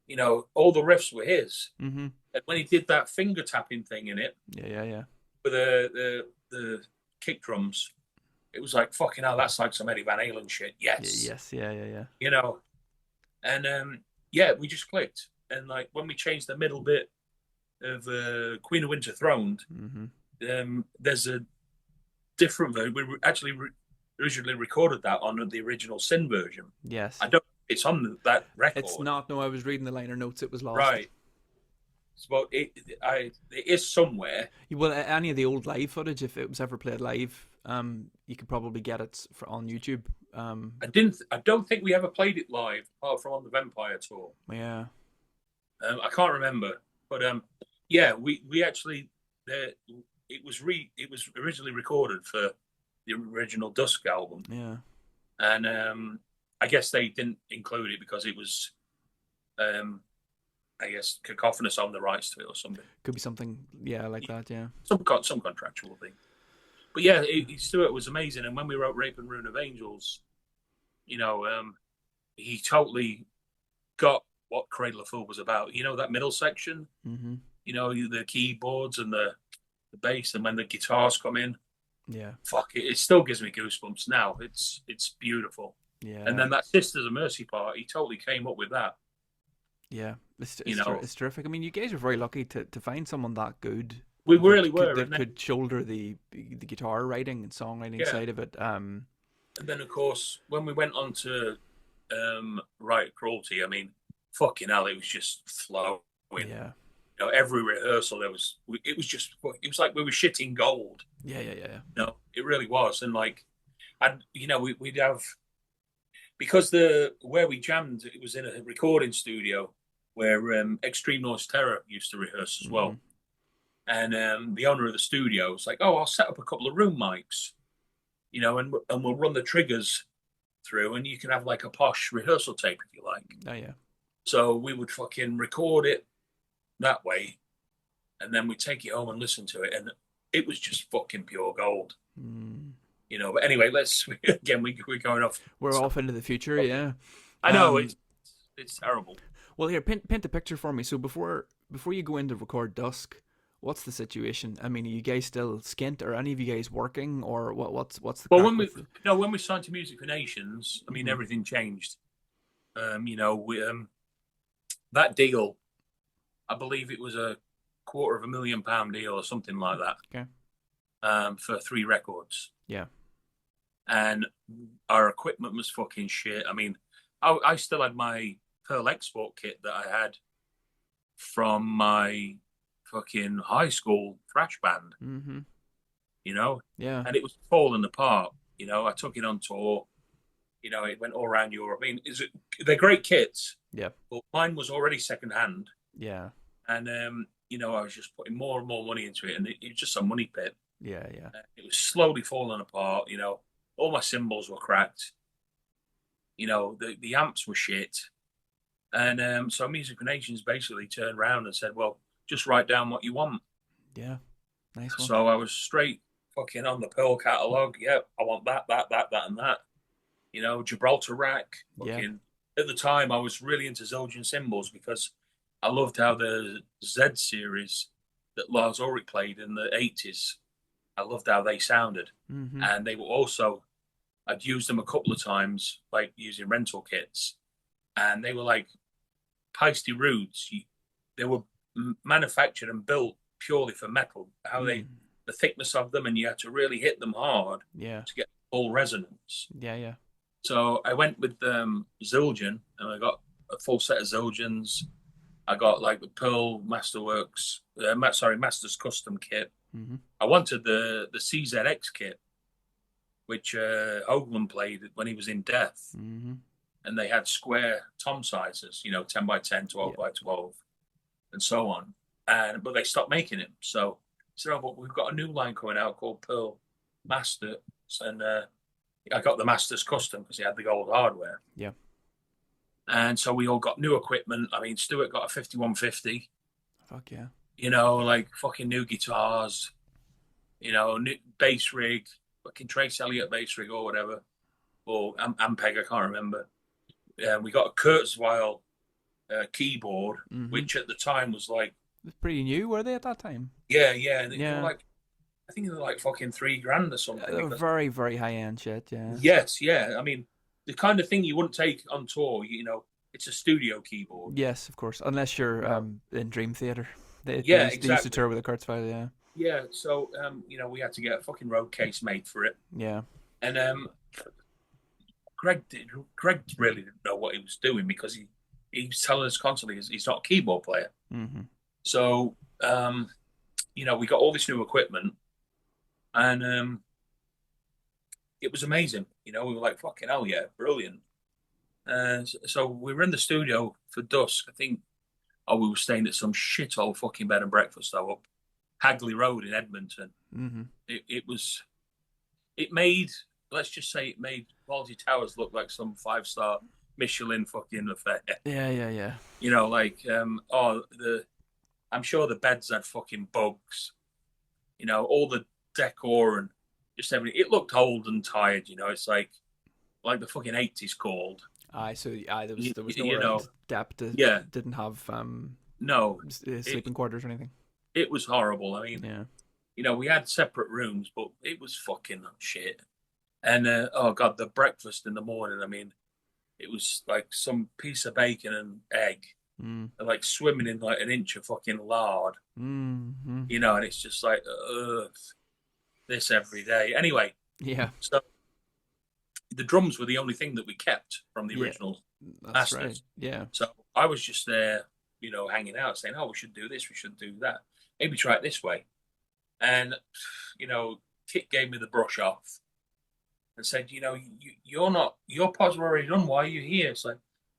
you know, all the riffs were his. And when he did that finger tapping thing in it, with the kick drums, it was like, fucking hell, that's like some Eddie Van Halen shit. Yes. Yeah. You know, and we just clicked. And like when we changed the middle bit of Queen of Winter Throned, there's a different version. We actually originally recorded that on the original Sin version. Yes. It's on that record. It's not. No, I was reading the liner notes. It was lost. Right. But it is somewhere. Well, any of the old live footage, if it was ever played live, You could probably get it on YouTube. I don't think we ever played it live, apart from on the Vampire tour. Yeah. I can't remember, but yeah, we actually it was originally recorded for the original Dusk album. Yeah. And I guess they didn't include it because it was, I guess, cacophonous on the rights to it or something. Could be something, yeah, like that, yeah. Some contractual thing. But yeah, Stuart was amazing. And when we wrote Rape and Ruin of Angels, you know, he totally got what Cradle of Filth was about. You know, that middle section, Mm-hmm. you know, the keyboards and the bass, and when the guitars come in. Yeah. Fuck it. It still gives me goosebumps now. It's beautiful. Yeah. And then that Sisters of Mercy part, he totally came up with that. Yeah. It's terrific. I mean, you guys were very lucky to find someone that good. We really were. That could shoulder the guitar writing and songwriting side of it. And then, of course, when we went on to write Cruelty, I mean, fucking hell, it was just flowing. Yeah. You know, every rehearsal, it was like we were shitting gold. Yeah. You know, it really was. And like, you know, we'd have, because where we jammed, it was in a recording studio where Extreme Noise Terror used to rehearse as well. And the owner of the studio was like, "Oh, I'll set up a couple of room mics, you know, and we'll run the triggers through, and you can have like a posh rehearsal tape if you like." Oh yeah. So we would fucking record it that way, and then we'd take it home and listen to it, and it was just fucking pure gold. You know, but anyway, we're going off. We're off into the future, yeah. I know, it's terrible. Well, here, paint a picture for me. So before you go in to record Dusk, what's the situation? I mean, are you guys still skint? Are any of you guys working, or what's the? Well, when we signed to Music for Nations, I mean, everything changed. You know, that deal, I believe it was a £250,000 deal or something like that. Okay. For 3 records. Yeah. And our equipment was fucking shit. I mean, I still had my Pearl Export kit that I had from my fucking high school thrash band. Mm-hmm. You know? Yeah. And it was falling apart. You know, I took it on tour. You know, it went all around Europe. I mean, they're great kits. Yeah. But mine was already secondhand. Yeah. And, you know, I was just putting more and more money into it. And it was just a money pit. Yeah. It was slowly falling apart. You know, all my cymbals were cracked. You know, the amps were shit. And so Music for Nations basically turned around and said, well, just write down what you want. Yeah. Nice one. So I was straight fucking on the Pearl catalogue. Yeah, I want that, and that. You know, Gibraltar rack. Fucking, at the time, I was really into Zildjian cymbals because I loved how the Z series that Lars Ulrich played in the 80s, I loved how they sounded. Mm-hmm. And they were also, I'd used them a couple of times, like using rental kits. And they were like Peisty Roods. They were manufactured and built purely for metal. How the thickness of them, and you had to really hit them hard to get full resonance. Yeah. So I went with Zildjian, and I got a full set of Zildjians. I got like the Pearl Masterworks, Masters Custom kit. Mm-hmm. I wanted the CZX kit, which Hoagland played when he was in Death. Mm-hmm. And they had square tom sizes, you know, 10 by 10, 12 by 12, and so on. But they stopped making it. So I said, but we've got a new line coming out called Pearl Masters. And I got the Masters Custom because he had the gold hardware. Yeah. And so we all got new equipment. I mean, Stuart got a 5150. Fuck yeah. You know, like fucking new guitars, you know, new bass rig, fucking Trace Elliott bass rig or whatever. Or Ampeg, I can't remember. We got a Kurzweil keyboard, which at the time was like... It was pretty new, were they, at that time? Yeah. And they were like, I think they were like fucking $3,000 or something. They were very, very high-end shit, yeah. Yes, yeah. I mean, the kind of thing you wouldn't take on tour, you know, it's a studio keyboard. Yes, of course, unless you're in Dream Theater. They used to tour with a Kurzweil, yeah. Yeah, so, you know, we had to get a fucking road case made for it. Yeah. And Greg really didn't know what he was doing because he was telling us constantly he's not a keyboard player. Mm-hmm. So, you know, we got all this new equipment, and it was amazing. You know, we were like, fucking hell, yeah, brilliant. So we were in the studio for Dusk. I think, we were staying at some shithole fucking bed and breakfast though, up Hagley Road in Edmonton. Mm-hmm. It made, let's just say, it made Quality Towers look like some 5-star Michelin fucking affair. Yeah. You know, like, I'm sure the beds had fucking bugs. You know, all the decor and just everything. It looked old and tired. You know, it's like the fucking 80s called. So there was You no know, depth. yeah, Didn't have no, sleeping quarters or anything. it was horrible. I mean, Yeah. you know, we had separate rooms, but it was fucking shit. And oh god, the breakfast in the morning. I mean, it was like some piece of bacon and egg, like swimming in like an inch of fucking lard. Mm-hmm. You know, and it's just like, this every day. Anyway, Yeah. so the drums were the only thing that we kept from the original That's Masters. right. Yeah. So I was just there, you know, hanging out, saying, "Oh, we should do this, we should do that. Maybe try it this way." And you know, Kit gave me the brush off and said, "You know, your parts were already done. Why are you here?" It's like,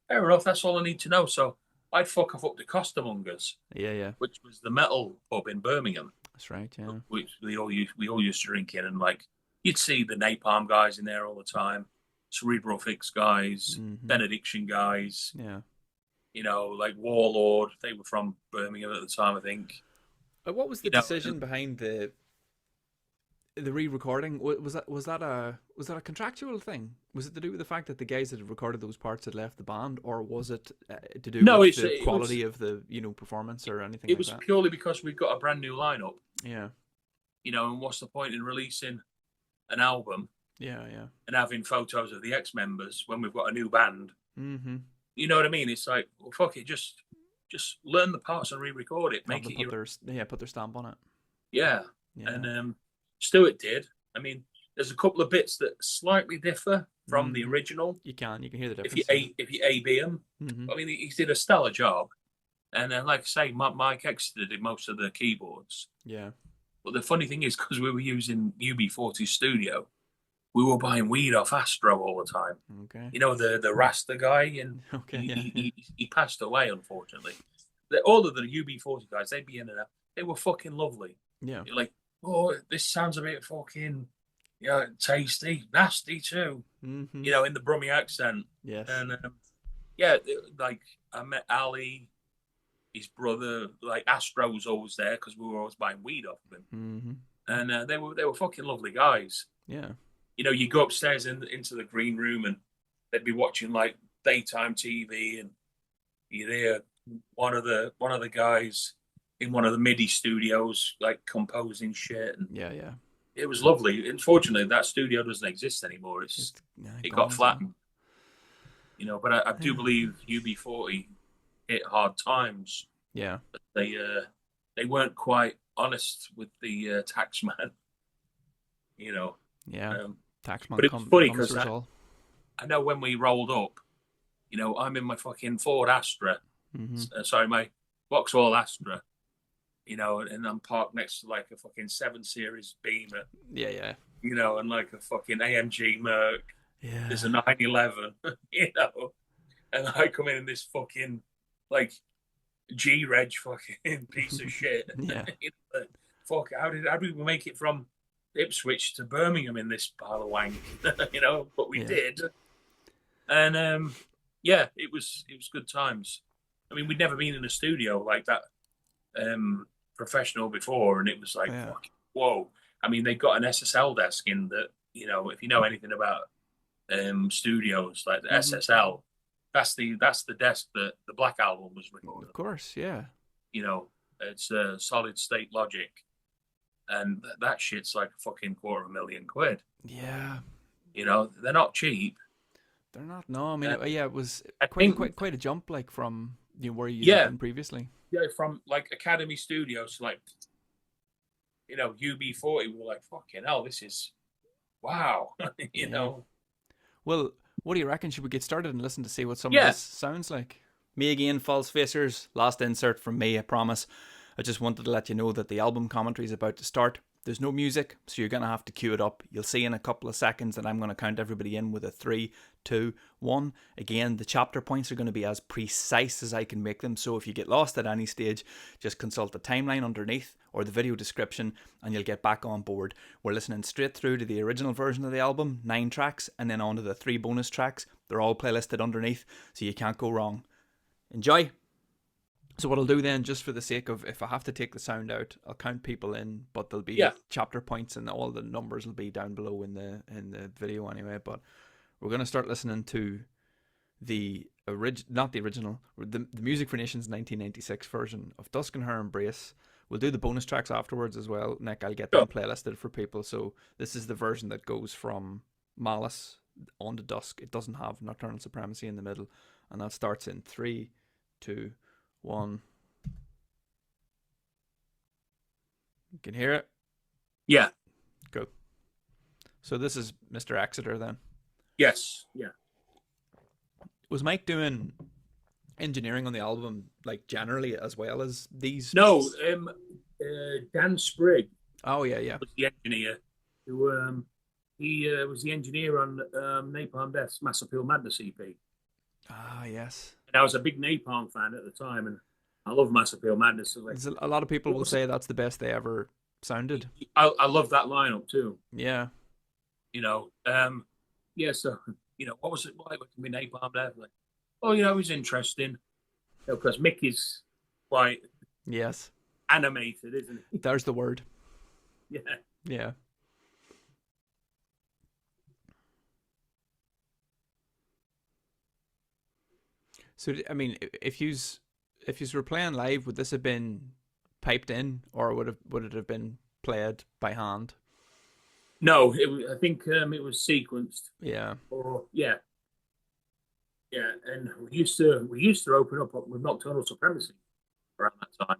fair enough. That's all I need to know. So I'd fuck off up to Costermongers, Yeah. which was the metal pub in Birmingham. That's right. Yeah. Which we all used to drink in, and like you'd see the Napalm guys in there all the time, Cerebral Fix guys, Benediction guys. Yeah. You know, like Warlord. They were from Birmingham at the time, I think. What was the decision behind the re-recording? Was that a contractual thing? Was it to do with the fact that the guys that had recorded those parts had left the band, or was it to do with the quality of the performance or anything? It was purely because we've got a brand new lineup. Yeah. You know, and what's the point in releasing an album? Yeah. And having photos of the ex-members when we've got a new band. Mm-hmm. You know what I mean? It's like, well, fuck it, just learn the parts and re-record it. Put their stamp on it. Yeah. And Stuart did. I mean, there's a couple of bits that slightly differ from the original. You can hear the difference if you A/B them. I mean, he did a stellar job. And like I say, Mike Exeter did most of the keyboards. Yeah. But the funny thing is, because we were using UB40 Studio, we were buying weed off Astro all the time. Okay. You know, the Rasta guy, and he passed away, unfortunately. All of the UB40 guys, they'd be in and out. They were fucking lovely. Yeah. You're like, oh, this sounds a bit fucking, tasty, nasty too. Mm-hmm. You know, in the Brummie accent. Yes. And like I met Ali, his brother. Like Astro was always there because we were always buying weed off of him. Mm-hmm. And they were fucking lovely guys. Yeah. You know, you go upstairs into the green room and they'd be watching like daytime TV, and you'd hear one of the guys in one of the MIDI studios like composing shit. And yeah. It was lovely. Unfortunately, that studio doesn't exist anymore. It got flattened. You know, but I do believe UB40 hit hard times. Yeah. But they weren't quite honest with the tax man. You know. Yeah. Taxman. But it was funny because I know when we rolled up, you know, I'm in my fucking Ford Astra. Sorry, my Vauxhall Astra. You know, and I'm parked next to like a fucking 7 Series Beamer. Yeah. You know, and like a fucking AMG Merc. Yeah. There's a 911. You know, and I come in this fucking like G-Reg fucking piece of shit. Yeah. You know, fuck, how did we make it from Ipswich to Birmingham in this pile of wank? You know, but we did. And it was good times. I mean, we'd never been in a studio like that professional before, and it was like, fuck, whoa. I mean, they got an SSL desk in that, you know, if you know anything about studios like the SSL, that's the desk that the Black Album was recorded. Of course, yeah. You know, it's solid state Logic. And that shit's like a fucking £250,000. Yeah. You know, they're not cheap. They're not. No, I mean, it was quite a jump, like from where you had been previously. Yeah, from like Academy Studios, like, you know, UB40. We were like, fucking hell, this is wow. you know. Well, what do you reckon? Should we get started and listen to see what some of this sounds like? Me again, False Facers. Last insert from me, I promise. I just wanted to let you know that the album commentary is about to start. There's no music, so you're going to have to cue it up. You'll see in a couple of seconds that I'm going to count everybody in with a 3, 2, 1. Again, the chapter points are going to be as precise as I can make them, so if you get lost at any stage, just consult the timeline underneath or the video description and you'll get back on board. We're listening straight through to the original version of the album, 9 tracks, and then on to the 3 bonus tracks. They're all playlisted underneath, so you can't go wrong. Enjoy! So what I'll do then, just for the sake of, if I have to take the sound out, I'll count people in, but there'll be chapter points and all the numbers will be down below in the video anyway. But we're going to start listening to the Music for Nations 1996 version of Dusk and Her Embrace. We'll do the bonus tracks afterwards as well. Nick, I'll get them playlisted for people. So this is the version that goes from Malice on to Dusk. It doesn't have Nocturnal Supremacy in the middle, and that starts in 3, 2, 1. You can hear it? Yeah. Go. So this is Mr. Exeter then? Yes. Yeah. Was Mike doing engineering on the album, like generally, as well as these? No, Dan Sprigg. Oh, yeah. Was the engineer who he was the engineer on Napalm Death's Mass Appeal Madness EP. Ah, yes. And I was a big Napalm fan at the time, and I love Mass Appeal Madness. So like, a lot of people will say that's the best they ever sounded. I love that lineup too. Yeah. You know, so, you know, what was it like with Napalm Death? Like, oh, you know, it was interesting. Because Mick is quite animated, isn't he? There's the word. Yeah. Yeah. So, I mean, if you were playing live, would this have been piped in, or would it have been played by hand? No, I think it was sequenced. Yeah. Or yeah, and we used to open up with Nocturnal Supremacy around that time.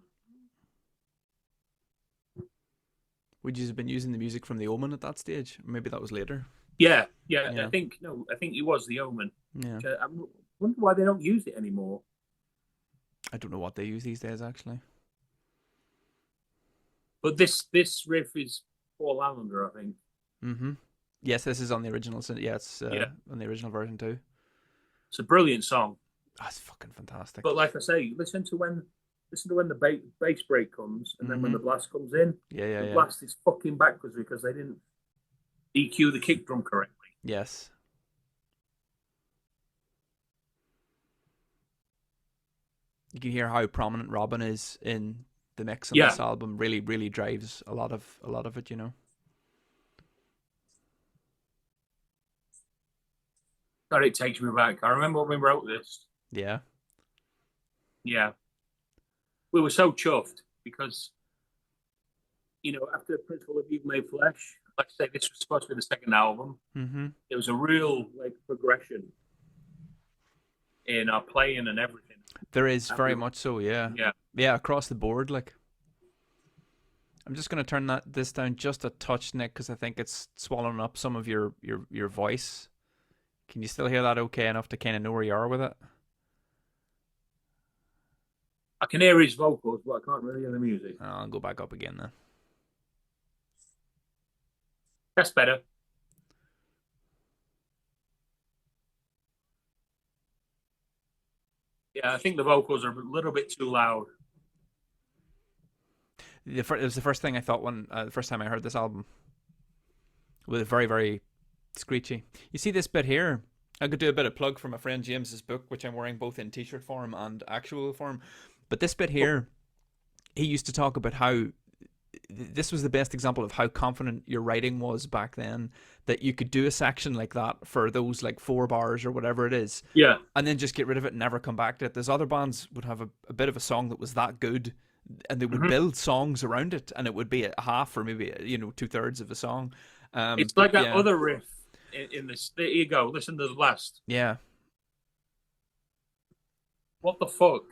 Would you have been using the music from The Omen at that stage? Maybe that was later. Yeah. I think it was The Omen. Yeah. I wonder why they don't use it anymore. I don't know what they use these days, actually. But this riff is Paul Allender, I think. Mm-hmm. Yes, this is on the original. Yeah, it's on the original version too. It's a brilliant song. That's fucking fantastic. But like I say, listen to when the bass break comes, and then when the blast comes in, the blast is fucking backwards because they didn't EQ the kick drum correctly. Yes. You can hear how prominent Robin is in the mix on this album. Really, really drives a lot of it, you know. God, it takes me back. I remember when we wrote this. Yeah. Yeah. We were so chuffed because, you know, after Principle of You've Made Flesh, like I say, this was supposed to be the second album. Mm-hmm. There was a real progression in our playing and everything. There is very much so, yeah. Yeah, across the board, like. I'm just going to turn this down just a touch, Nick, because I think it's swallowing up some of your voice. Can you still hear that okay enough to kind of know where you are with it? I can hear his vocals, but I can't really hear the music. I'll go back up again then. That's better. Yeah, I think the vocals are a little bit too loud. It was the first thing I thought when the first time I heard this album. With a very, very screechy. You see this bit here? I could do a bit of plug for my friend James's book, which I'm wearing both in t-shirt form and actual form. But this bit here, he used to talk about how this was the best example of how confident your writing was back then, that you could do a section like that for those like 4 bars or whatever it is. Yeah. And then just get rid of it and never come back to it. There's other bands would have a bit of a song that was that good, and they would build songs around it, and it would be a half or maybe 2/3 of a song. It's like that other riff in this. There you go. Listen to the last. Yeah. What the fuck,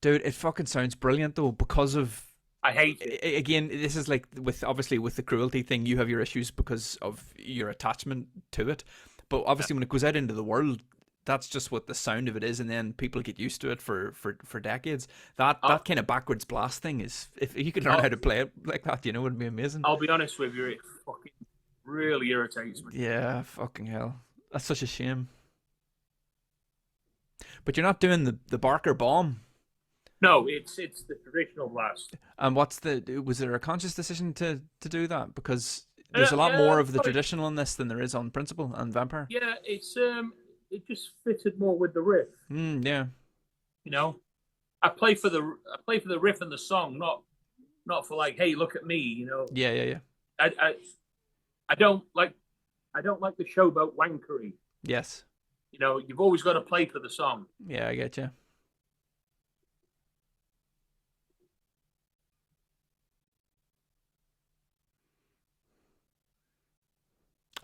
dude? It fucking sounds brilliant though, because of. I hate it. Again, this is like with the cruelty thing. You have your issues because of your attachment to it, but obviously when it goes out into the world, that's just what the sound of it is, and then people get used to it for decades. That I'll, kind of backwards blast thing is, if you could learn how to play it like that, you know, it would be amazing. I'll be honest with you, it fucking really irritates me. Yeah, fucking hell. That's such a shame. But you're not doing the Barker bomb. No, it's the traditional blast. And was there a conscious decision to do that? Because there's a lot more of the traditional in this than there is on Principle and Vampire. Yeah, it just fitted more with the riff. Yeah. You know, I play for the riff and the song, not for like, hey, look at me. You know. Yeah. I don't like the showboat wankery. Yes. You know, you've always got to play for the song. Yeah, I get you.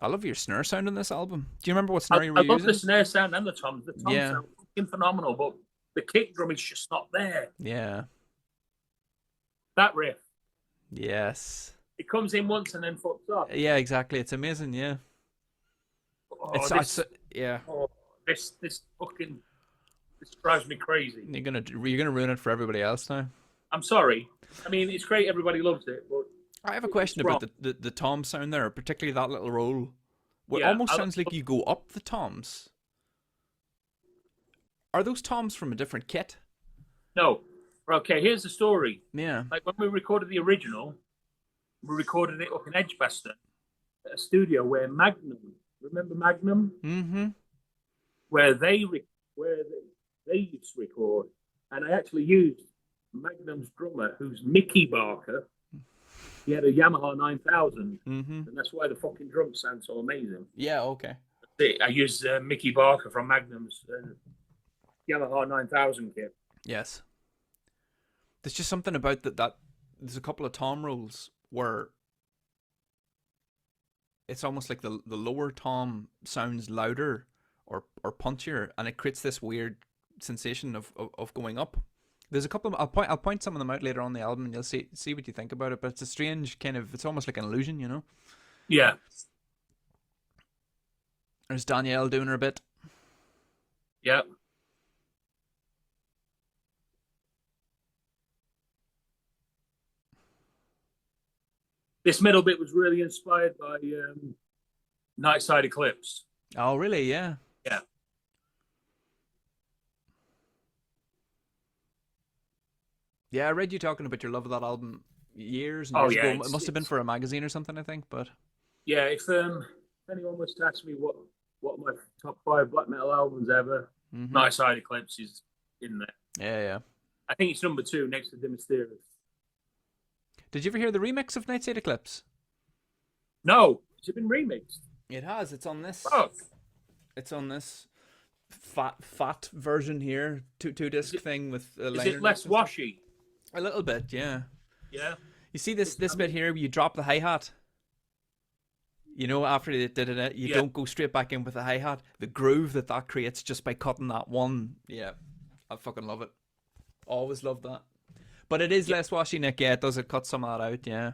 I love your snare sound on this album. Do you remember what snare you were using? I love the snare sound and the toms. The toms sound fucking phenomenal, but the kick drum is just not there. Yeah. That riff. Yes. It comes in once and then fucks off. Yeah, exactly. It's amazing, yeah. Yeah. Oh, this drives me crazy. You're gonna ruin it for everybody else now. I'm sorry. I mean, it's great. Everybody loves it, but I have a question about the tom sound there, particularly that little roll. It almost sounds like you go up the toms. Are those toms from a different kit? No. Okay, here's the story. Yeah. Like when we recorded the original, we recorded it up in Edgbaston at a studio where Magnum, remember Magnum? Mm-hmm. Where they used to record, and I actually used Magnum's drummer, who's Mickey Barker. He had a Yamaha 9000, and that's why the fucking drums sound so amazing. Yeah, okay. I used Mickey Barker from Magnum's Yamaha 9000 kit. Yes. There's just something about that there's a couple of tom rolls where it's almost like the lower tom sounds louder or punchier, and it creates this weird sensation of going up. There's a couple of, I'll point some of them out later on the album, and you'll see what you think about it. But it's a strange kind of, it's almost like an illusion, you know. Yeah. There's Danielle doing her bit. Yeah. This middle bit was really inspired by Nightside Eclipse. Oh, really? Yeah. Yeah. Yeah, I read you talking about your love of that album years and years ago. It must have been for a magazine or something, I think. But yeah, if anyone was to ask me what my top 5 black metal albums ever, Nightside Eclipse is in there. Yeah. I think it's number 2 next to De Mysterious. Did you ever hear the remix of Nightside Eclipse? No. Has it been remixed? It has. It's on this. Fuck. It's on this fat version here, two disc thing with a Is it less washy? A little bit, yeah. Yeah. You see this bit here, you drop the hi-hat. You know, after you did it, you don't go straight back in with the hi-hat. The groove that creates just by cutting that one, yeah, I fucking love it. Always love that. But it is less washy, Nick. Yeah, it cut some of that out, yeah.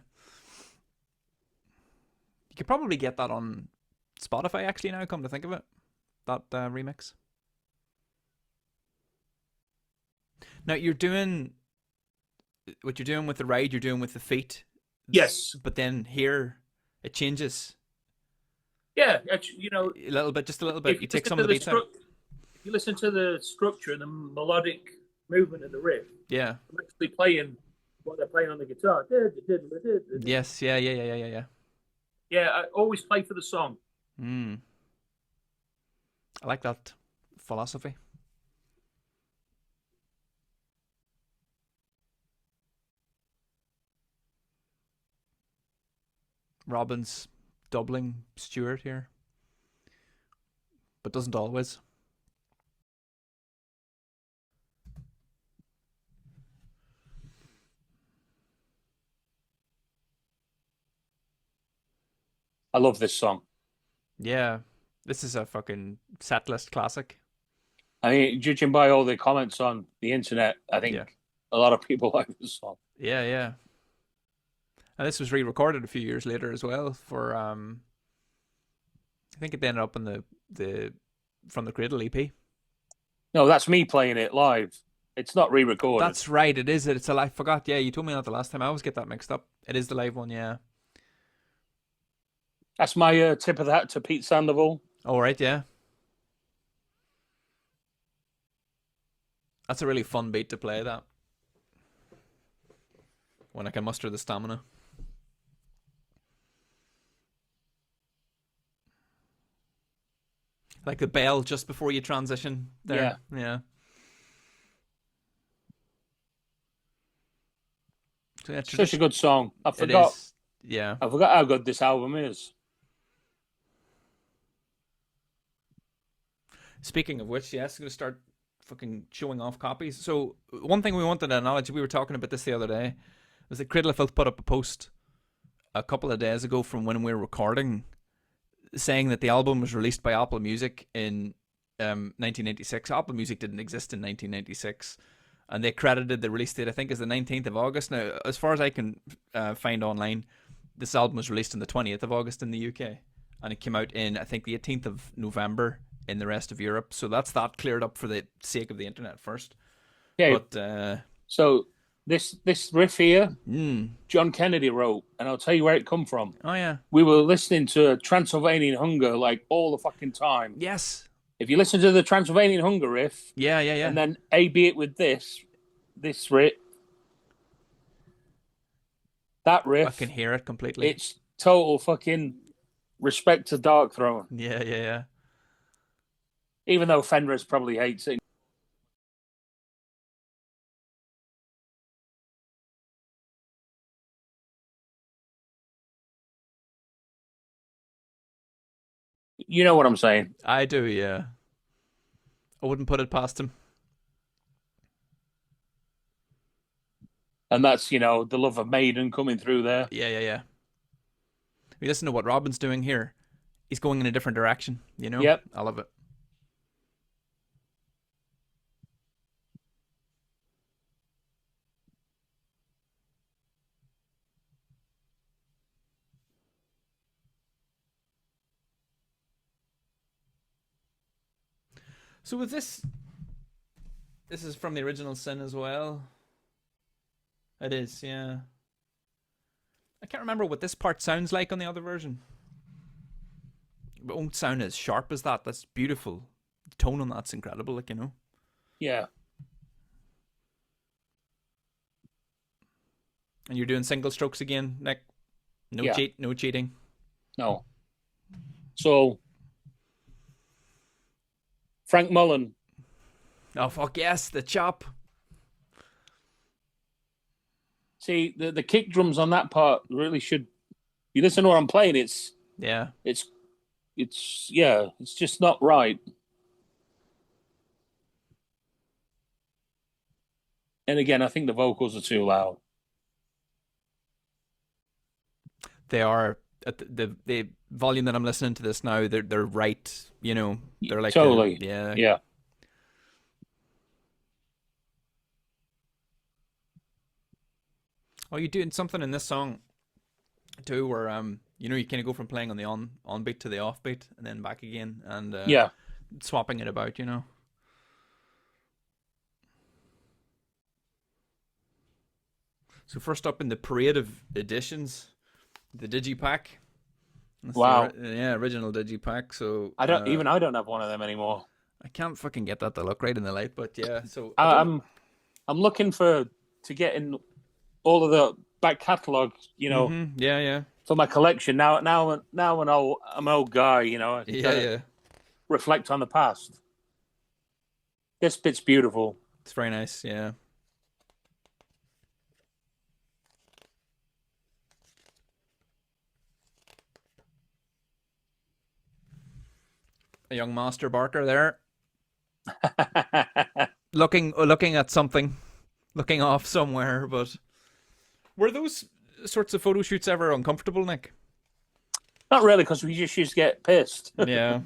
You could probably get that on Spotify, actually, now, come to think of it. That remix. Now, you're doing what you're doing with the ride, you're doing with the feet. Yes. But then here, it changes. Yeah, you know. Just a little bit. You take some of the beats out. If you listen to the structure and the melodic movement of the riff, yeah, I'm actually playing what they're playing on the guitar. Yes, yeah. Yeah, I always play for the song. I like that philosophy. Robin's doubling Stuart here, but doesn't always. I love this song. Yeah, this is a fucking setlist classic. I mean, judging by all the comments on the internet, I think a lot of people like this song. Yeah. And this was re-recorded a few years later as well for I think it ended up in the from the Cradle EP. No, that's me playing it live. It's not re-recorded. That's right. It is. It's a live. I forgot. Yeah, you told me that the last time. I always get that mixed up. It is the live one. Yeah. That's my tip of the hat to Pete Sandoval. All right. Yeah. That's a really fun beat to play. That when I can muster the stamina. Like the bell just before you transition there. Yeah. So yeah, such a good song. I forgot how good this album is. Speaking of which, yes, I'm going to start fucking showing off copies. So one thing we wanted to acknowledge, we were talking about this the other day, was that Cradle of Filth put up a post a couple of days ago from when we were recording, saying that the album was released by Apple Music in 1996. Apple Music didn't exist in 1996. And they credited the release date, I think, as the 19th of August. Now, as far as I can find online, this album was released on the 20th of August in the UK. And it came out in, I think, the 18th of November in the rest of Europe. So that's that cleared up for the sake of the internet first. Yeah. But, so this riff here, John Kennedy wrote, and I'll tell you where it come from. Oh, yeah. We were listening to Transylvanian Hunger like all the fucking time. Yes. If you listen to the Transylvanian Hunger riff, yeah, and then A-B it with this riff, that riff, I can hear it completely. It's total fucking respect to Dark Throne. Yeah. Even though Fenris probably hates it. You know what I'm saying? I do, yeah. I wouldn't put it past him. And that's, the love of Maiden coming through there. Yeah. You listen to what Robin's doing here. He's going in a different direction, Yep. I love it. So with this is from the original Sin as well. It is, yeah. I can't remember what this part sounds like on the other version. It won't sound as sharp as that. That's beautiful. The tone on that's incredible, Yeah. And you're doing single strokes again, Nick? No cheating. No. So Frank Mullen. Oh fuck yes, the chop. See, the kick drums on that part really should. You listen to what I'm playing. It's just not right. And again, I think the vocals are too loud. They are at the volume that I'm listening to this now. They're right. They're like totally. Yeah. Oh, you're doing something in this song too, where you kind of go from playing on the on beat to the off beat, and then back again, and swapping it about, So first up in the parade of editions, the Digipack. That's wow. Original Digipack. So I don't have one of them anymore. I can't fucking get that to look right in the light, but yeah. So I'm looking to get in all of the back catalogue, Yeah. For my collection. Now I'm an old guy, Yeah. Reflect on the past. This bit's beautiful. It's very nice, yeah. A young master Barker there. looking at something, looking off somewhere, but were those sorts of photo shoots ever uncomfortable, Nick? Not really, because we just used to get pissed. Yeah.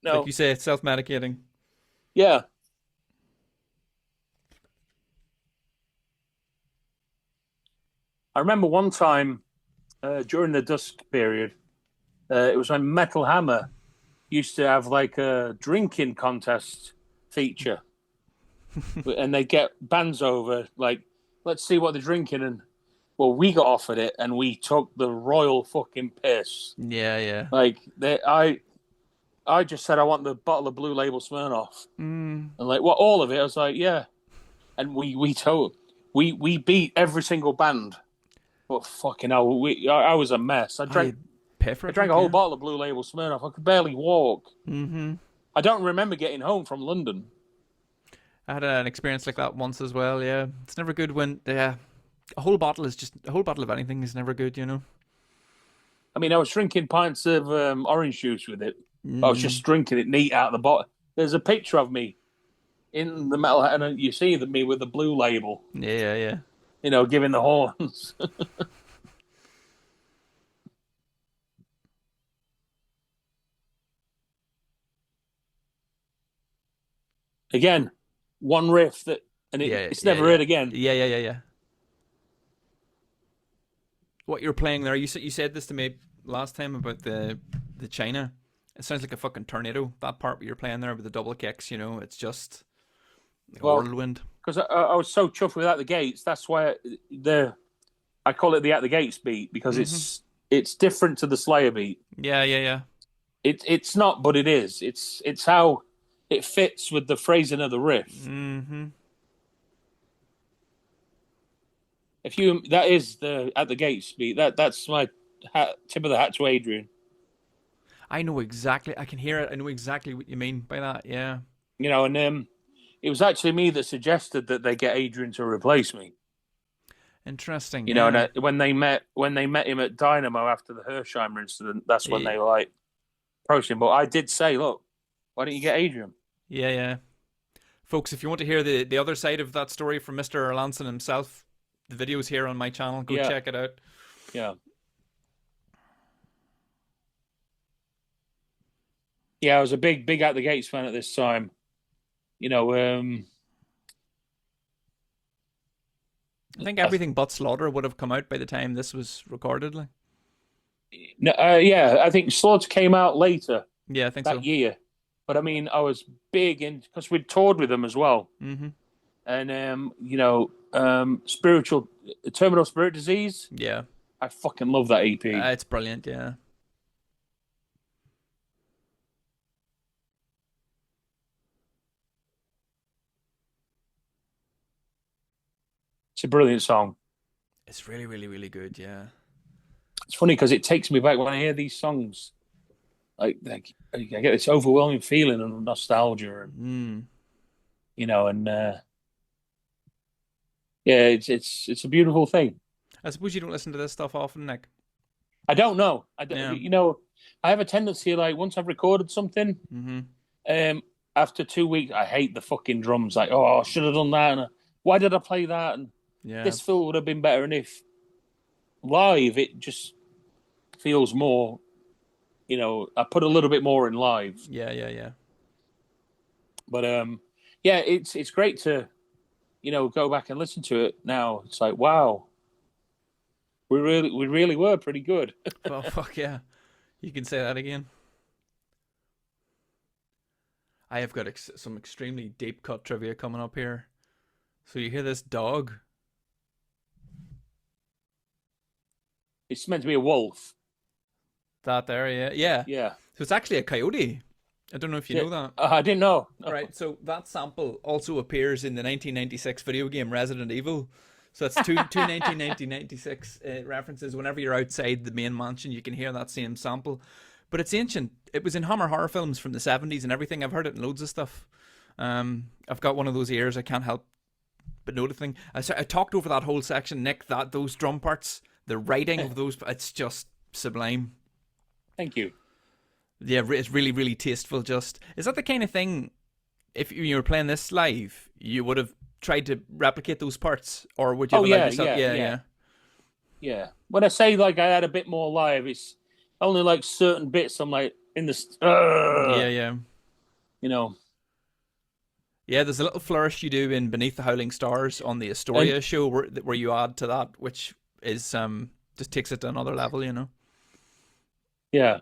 No. Like you say, it's self-medicating. Yeah. I remember one time during the Dusk period, it was when Metal Hammer used to have like a drinking contest feature, and they get bands over like, let's see what they're drinking, and well, we got offered it, and we took the royal fucking piss. Yeah, yeah. Like I just said I want the bottle of Blue Label Smirnoff, and like, what, all of it? I was like, yeah, and we beat every single band, but fucking hell, I was a mess. I drank a whole bottle of Blue Label Smirnoff. I could barely walk. Mm-hmm. I don't remember getting home from London. I had an experience like that once as well. Yeah, it's never good when a whole bottle of anything is never good. You know. I mean, I was drinking pints of orange juice with it. I was just drinking it neat out of the bottle. There's a picture of me in the metal, and you see me with the Blue Label. Yeah, yeah. You know, giving the horns. Again, one riff it's never heard again. Yeah. What you're playing there, you said this to me last time about the China. It sounds like a fucking tornado. That part you're playing there with the double kicks, you know, it's just like a whirlwind. Because I was so chuffed with At the Gates. That's why I call it the At the Gates beat, because it's different to the Slayer beat. Yeah. It's not, but it is. It's how it fits with the phrasing of the riff. Mm-hmm. That is the At the Gates beat. That's my tip of the hat to Adrian. I know exactly. I can hear it. I know exactly what you mean by that. Yeah. You know, and it was actually me that suggested that they get Adrian to replace me. Interesting. You know, and when they met him at Dynamo after the Hersheimer incident, that's when they like approached him. But I did say, look, why don't you get Adrian? Yeah. Folks, if you want to hear the other side of that story from Mr. Erlandson himself, the video's here on my channel. Go check it out. Yeah. Yeah, I was a big At the Gates fan at this time. You know, I think everything but Slaughter would have come out by the time this was recorded. Like, yeah, I think Slaughter came out later. Yeah, I think that year. But I mean, I was big because we'd toured with them as well. Mm-hmm. And you know, Terminal Spirit Disease. Yeah, I fucking love that EP. It's brilliant. Yeah. It's a brilliant song. It's really, really, really good. Yeah. It's funny because it takes me back when I hear these songs. Like I get this overwhelming feeling of nostalgia, and you know, and yeah, it's a beautiful thing. I suppose you don't listen to this stuff often, Nick. I don't know. You know, I have a tendency, like, once I've recorded something, after 2 weeks, I hate the fucking drums. Like, oh, I should have done that, and why did I play that? And this fill would have been better. And if live, it just feels more. You know, I put a little bit more in live. Yeah. But yeah, it's great to, you know, go back and listen to it now. It's like, wow, we really were pretty good. Well, fuck yeah, you can say that again. I have got some extremely deep cut trivia coming up here. So you hear this dog? It's meant to be a wolf. That there, yeah. So it's actually a coyote. I don't know if you know that. I didn't know. All right, so that sample also appears in the 1996 video game Resident Evil. So that's two 1996 references. Whenever you're outside the main mansion, you can hear that same sample. But it's ancient. It was in Hammer horror films from the 70s and everything. I've heard it in loads of stuff. I've got one of those ears. I can't help but noticing. I talked over that whole section, Nick, those drum parts, the writing of those, it's just sublime. Thank you. Yeah, it's really, really tasteful. Is that the kind of thing, if you were playing this live, you would have tried to replicate those parts? Or would you have allowed yourself? Yeah. When I say, like, I had a bit more live, it's only, like, certain bits I'm, like, in the... Yeah. You know. Yeah, there's a little flourish you do in Beneath the Howling Stars on the Astoria show where you add to that, which is just takes it to another level, you know. Yeah.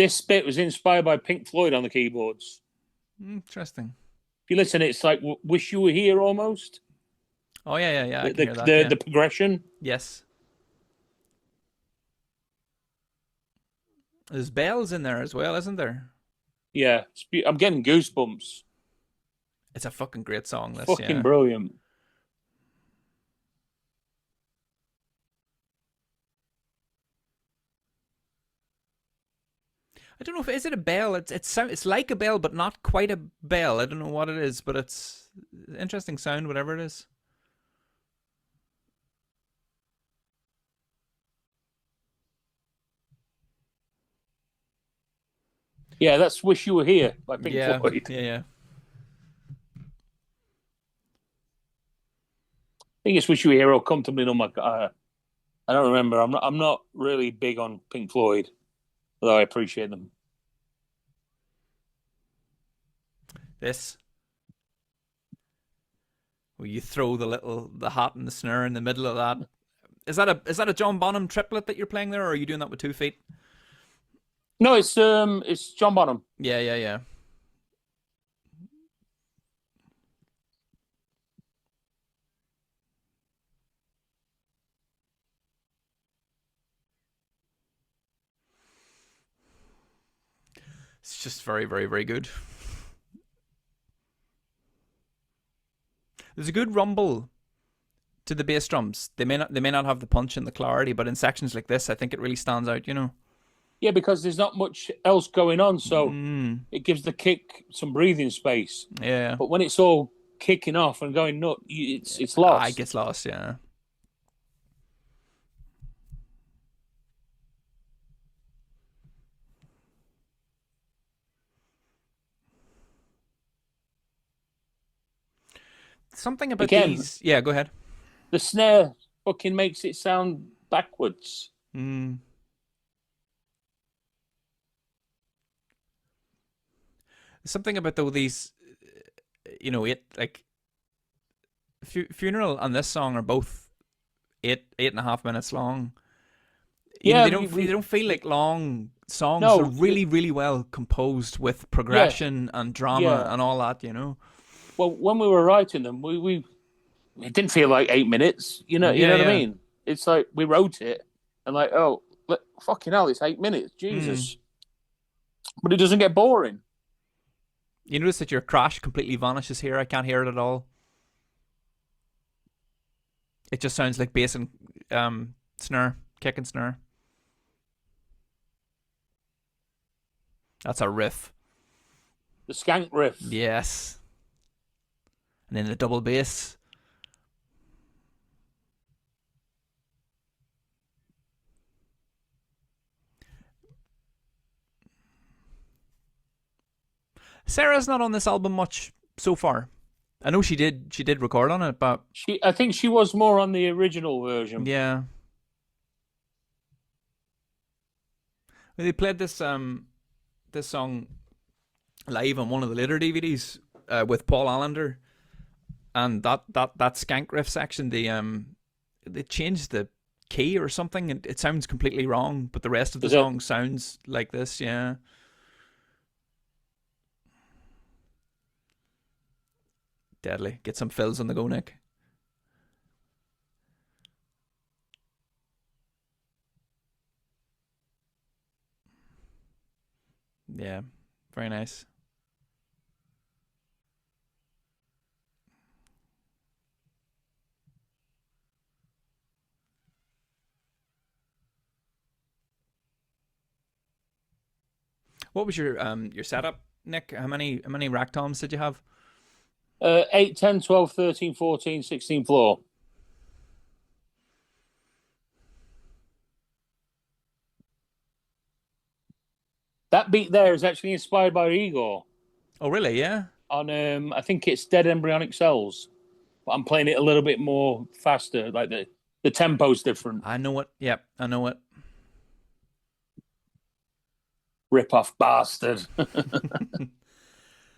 This bit was inspired by Pink Floyd on the keyboards. Interesting. If you listen, it's like "Wish You Were Here" almost. Oh yeah. I can hear that. Yeah. The progression. Yes. There's bells in there as well, isn't there? Yeah, I'm getting goosebumps. It's a fucking great song. This, Fucking yeah. brilliant. I don't know if is it a bell. It's like a bell, but not quite a bell. I don't know what it is, but it's interesting sound, whatever it is. Yeah, that's "Wish You Were Here" by Pink Floyd. Yeah. I think it's "Wish You Were Here" or "Comfortably Numb." I don't remember. I'm not really big on Pink Floyd, although I appreciate them. This. Where you throw the hat and the snare in the middle of that. Is that a John Bonham triplet that you're playing there, or are you doing that with 2 feet? No, it's John Bonham. Yeah. It's just very, very, very good. There's a good rumble to the bass drums. They may not have the punch and the clarity, but in sections like this, I think it really stands out. You know. Yeah, because there's not much else going on, so it gives the kick some breathing space. Yeah. But when it's all kicking off and going nuts, it's lost. It gets lost. Yeah. Something about these. Yeah, go ahead. The snare fucking makes it sound backwards. Something about these, Funeral and this song are both 8.5 minutes long. They don't feel like long songs. No, they're really, really well composed with progression and drama and all that. You know. Well, when we were writing them, it didn't feel like 8 minutes. You know what I mean? It's like we wrote it and like, oh, fucking hell, it's 8 minutes, Jesus. But it doesn't get boring. You notice that your crash completely vanishes here. I can't hear it at all. It just sounds like bass and snare, kick and snare. That's a riff. The skank riff. Yes. And then the double bass. Sarah's not on this album much so far. I know she did record on it, but I think she was more on the original version. Yeah. They played this song live on one of the later DVDs with Paul Allender, and that skank riff section, they changed the key or something, and it sounds completely wrong, but the rest of the song sounds like this. Yeah. Deadly. Get some fills on the go, Nick. Yeah, very nice. What was your setup, Nick? How many rack toms did you have? 8, 10, 12, 13, 14, 16 floor. That beat there is actually inspired by Igor. Oh, really? Yeah. On I think it's Dead Embryonic Cells, but I'm playing it a little bit more faster. Like the tempo's different. I know it. Yep, I know it. Rip off bastard.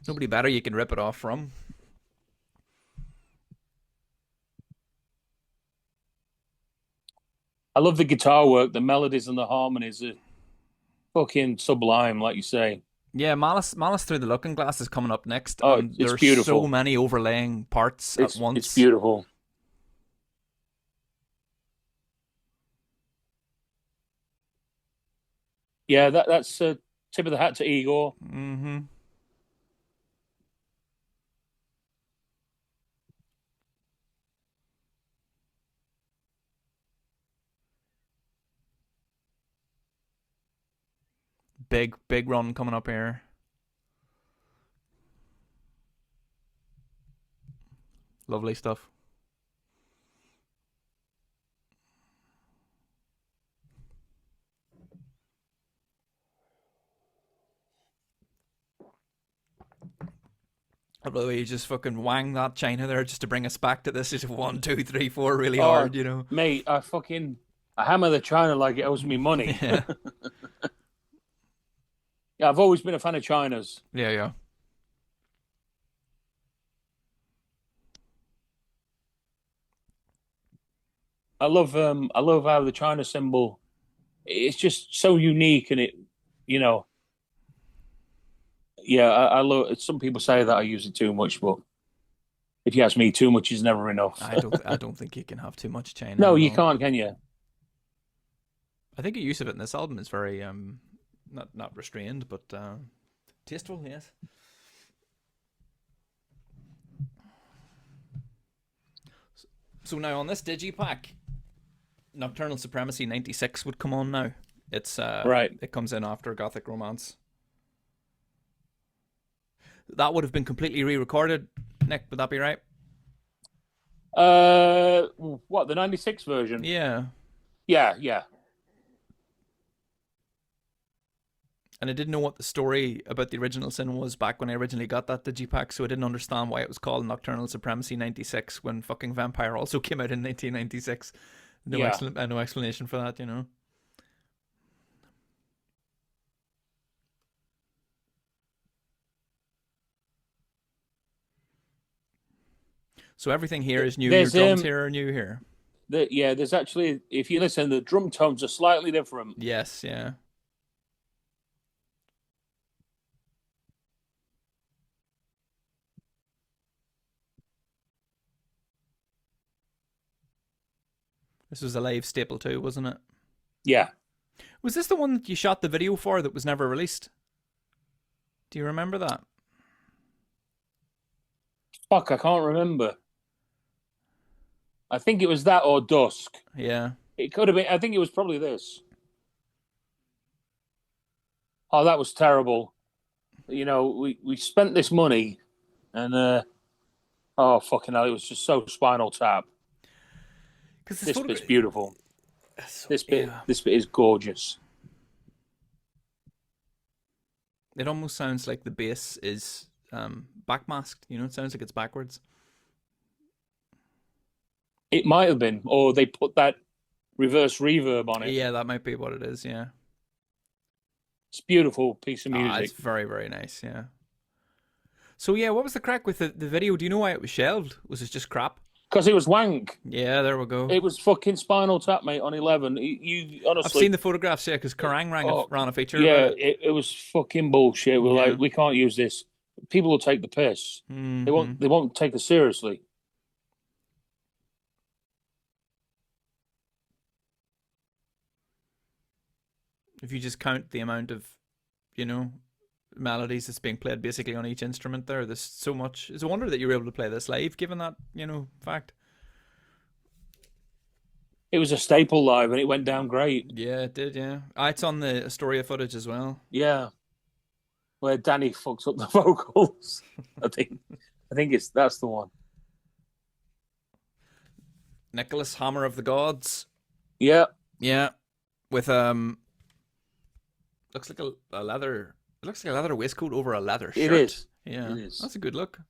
Nobody better you can rip it off from. I love the guitar work, the melodies and the harmonies. fucking sublime, like you say. Yeah, Malice Through the Looking Glass is coming up next, Oh, and it's there's so beautiful. many overlaying parts at It's once. beautiful. Yeah, that's tip of the hat to Igor. Hmm. Big run coming up here. Lovely stuff. Although you just fucking wang that China there just to bring us back to this is 1, 2, 3, 4 really Oh, hard, you know. mate, I hammer the China like it owes me money. Yeah, Yeah, I've always been a fan of China's. yeah, yeah. I love how the China symbol, it's just so unique, and you know, yeah, I love. Some people say that I use it too much, but if you ask me, too much is never enough. I don't think you can have too much China No, at you all. can't, can you? I think the use of it in this album is very not restrained, but tasteful. Yes. So now on this digipack, Nocturnal Supremacy '96 would come on now. Right. It comes in after Gothic Romance. That would have been completely re-recorded. Nick, would that be right? What, the '96 version? Yeah. Yeah, yeah. And I didn't know what the story about the original sin was back when I originally got that digipack, so I didn't understand why it was called Nocturnal Supremacy '96 when fucking Vampire also came out in 1996. Yeah. No explanation for that, you know. So everything here is new. Your There's drums here are new here. there's actually, if you listen, the drum tones are slightly different. Yes, yeah. This was a live staple too, wasn't it? Yeah. Was this the one that you shot the video for that was never released? Do you remember that? Fuck, I can't remember. I think it was that or Dusk. Yeah. It could have been. I think it was probably this. Oh, that was terrible. You know, we spent this money, and oh fucking hell, it was just so Spinal Tap. Because This bit's beautiful. So, This bit, yeah. this bit is gorgeous. It almost sounds like the bass is backmasked. You know, it sounds like it's backwards. It might have been, or they put that reverse reverb on it. Yeah, that might be what it is. Yeah. It's a beautiful piece of Ah, music. it's very, very nice. Yeah. So yeah, what was the crack with the video? Do you know why it was shelved? Was it just crap? Because it was wank. Yeah, there we go. It was fucking Spinal Tap, mate, on 11. You I've honestly, seen the photographs, yeah, because Kerrang oh, ran a feature yeah, about it. it was fucking bullshit. We're Yeah. like, we can't use this. People will take the piss. Mm-hmm. They won't take us seriously. If you just count the amount of, you know, melodies that's being played basically on each instrument there's so much. It's a wonder that you were able to play this live, given that, you know, fact. It was a staple live, and it went down great. Yeah, it did, yeah. It's on the Astoria footage as well. Yeah, where Danny fucks up the vocals. I think that's the one. Nicholas, Hammer of the Gods. Yeah, Yeah. With looks like a leather it looks like a leather waistcoat over a leather shirt. it is. Yeah. It is. That's a good look.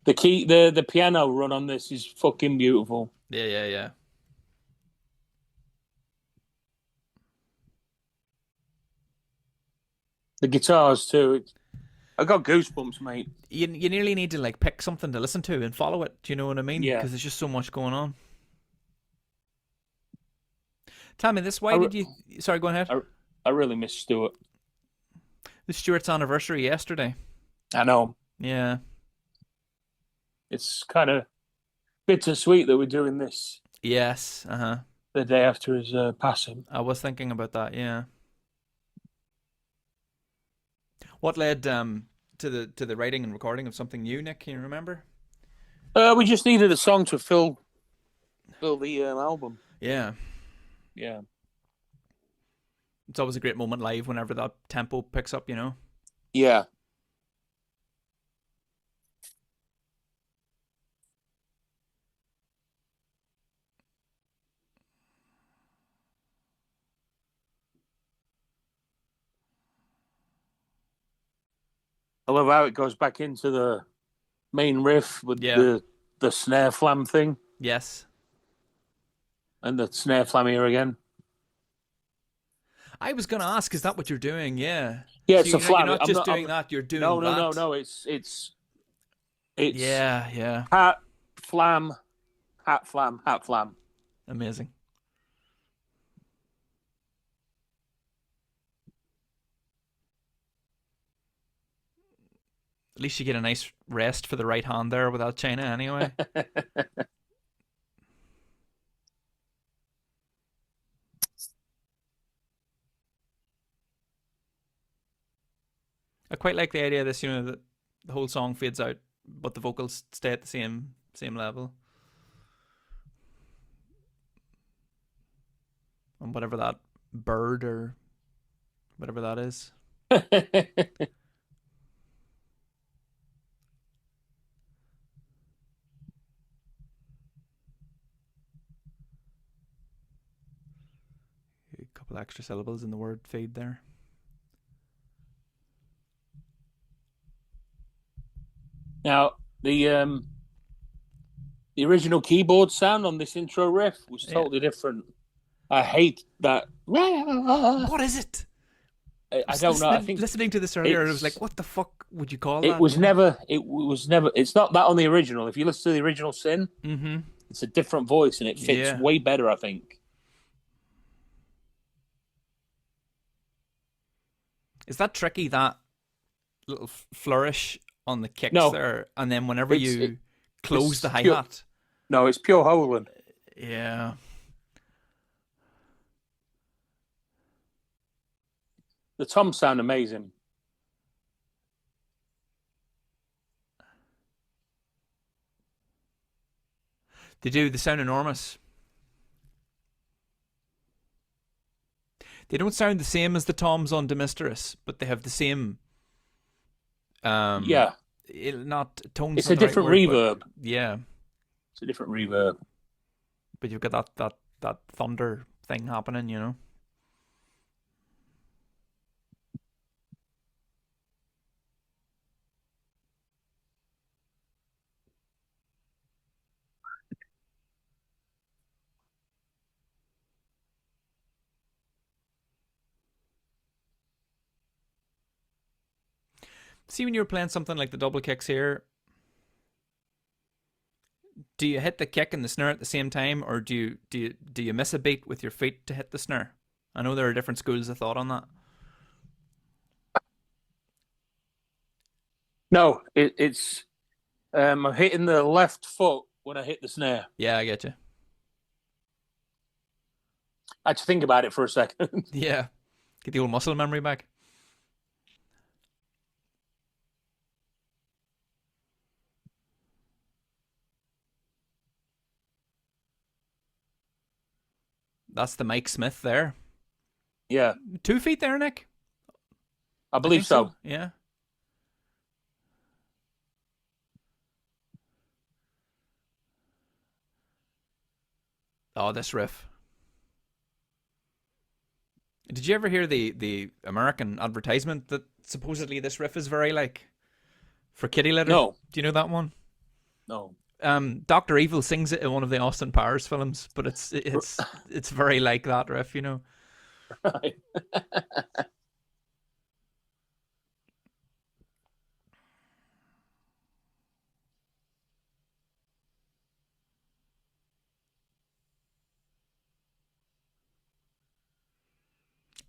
The piano run on this is fucking beautiful. Yeah, yeah, yeah. The guitars too. I got goosebumps, mate. You nearly need to like pick something to listen to and follow it. Do you know what I mean? Yeah. Because there's just so much going on. Tell me this: I, why did you? Sorry, go ahead. I really miss Stuart. The Stuart's anniversary yesterday. I know. Yeah. It's kind of bittersweet that we're doing this Yes. the day after his passing. I was thinking about that. Yeah. What led to the writing and recording of something new, Nick? Can you remember? We just needed a song to fill the album. Yeah. Yeah. It's always a great moment live whenever that tempo picks up, you know? Yeah. I love how it goes back into the main riff with the snare flam thing. Yes. And the snare flam here again. I was going to ask, is that what you're doing? Yeah. Yeah, it's a flam. You're not just doing that, you're doing that. No. It's yeah. Hat, flam, hat, flam, hat, flam. Amazing. At least you get a nice rest for the right hand there without China anyway. I quite like the idea of this, you know, that the whole song fades out, but the vocals stay at the same level. And whatever that bird or whatever that is. A couple extra syllables in the word fade there. Now, the original keyboard sound on this intro riff was totally different. I hate that. What is it? I don't know. I think listening to this earlier, I was like, "What the fuck would you call that?" It was never. It's not that on the original. If you listen to the original Sin, it's a different voice and it fits way better, I think. Is that tricky? That little flourish on the kicks there, and then whenever you close the hi-hat. No, it's pure Holland. Yeah. The toms sound amazing. They do. They sound enormous. They don't sound the same as the toms on Demisterus, but they have the same. Not tones. It's a different reverb. Yeah, it's a different reverb. But you've got that thunder thing happening, you know. See, when you're playing something like the double kicks here, do you hit the kick and the snare at the same time, or do you miss a beat with your feet to hit the snare? I know there are different schools of thought on that. No, it's I'm hitting the left foot when I hit the snare. Yeah, I get you. I had to think about it for a second. Yeah, get the old muscle memory back. That's the Mike Smith there. Yeah. 2 feet there, Nick? I believe so. Yeah. Oh, this riff. Did you ever hear the American advertisement that supposedly this riff is very like for kitty litter? No. Do you know that one? No. Dr. Evil sings it in one of the Austin Powers films, but it's very like that riff, you know. Right.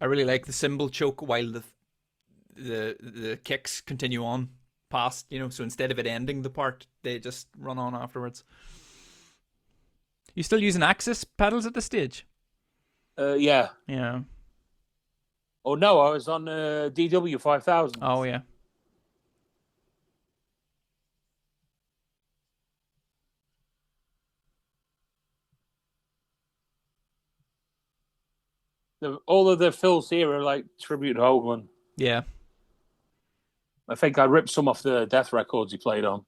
I really like the cymbal choke while the kicks continue on past, so instead of it ending the part, they just run on afterwards. You still using Axis pedals at this stage? Yeah. Yeah. Oh no, I was on DW 5000. Oh yeah. All of the fills here are like tribute to Hoagland. Yeah. I think I ripped some off the Death records he played on.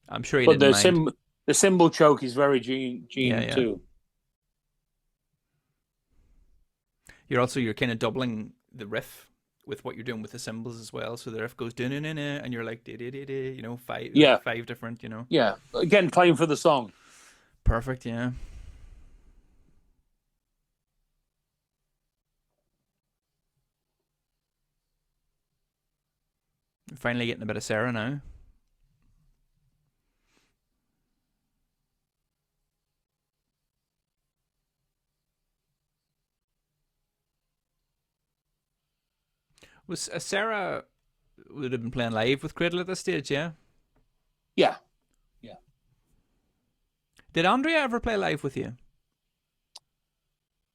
I'm sure he But didn't mind. the cymbal choke is very Gene Yeah. too. You're kind of doubling the riff with what you're doing with the cymbals as well. So the riff goes dun and you're like five different, Yeah. Again, playing for the song. Perfect, yeah. Finally getting a bit of Sarah now. Was Sarah would have been playing live with Cradle at this stage, yeah? Yeah. Did Andrea ever play live with you?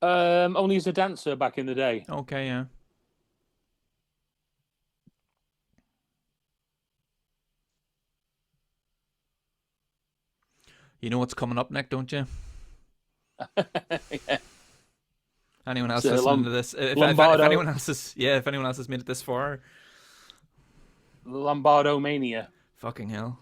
Only as a dancer back in the day. Okay, yeah. You know what's coming up next, don't you? Yeah. Anyone else So listening to this? If anyone else has made it this far, Lombardo Mania. fucking hell.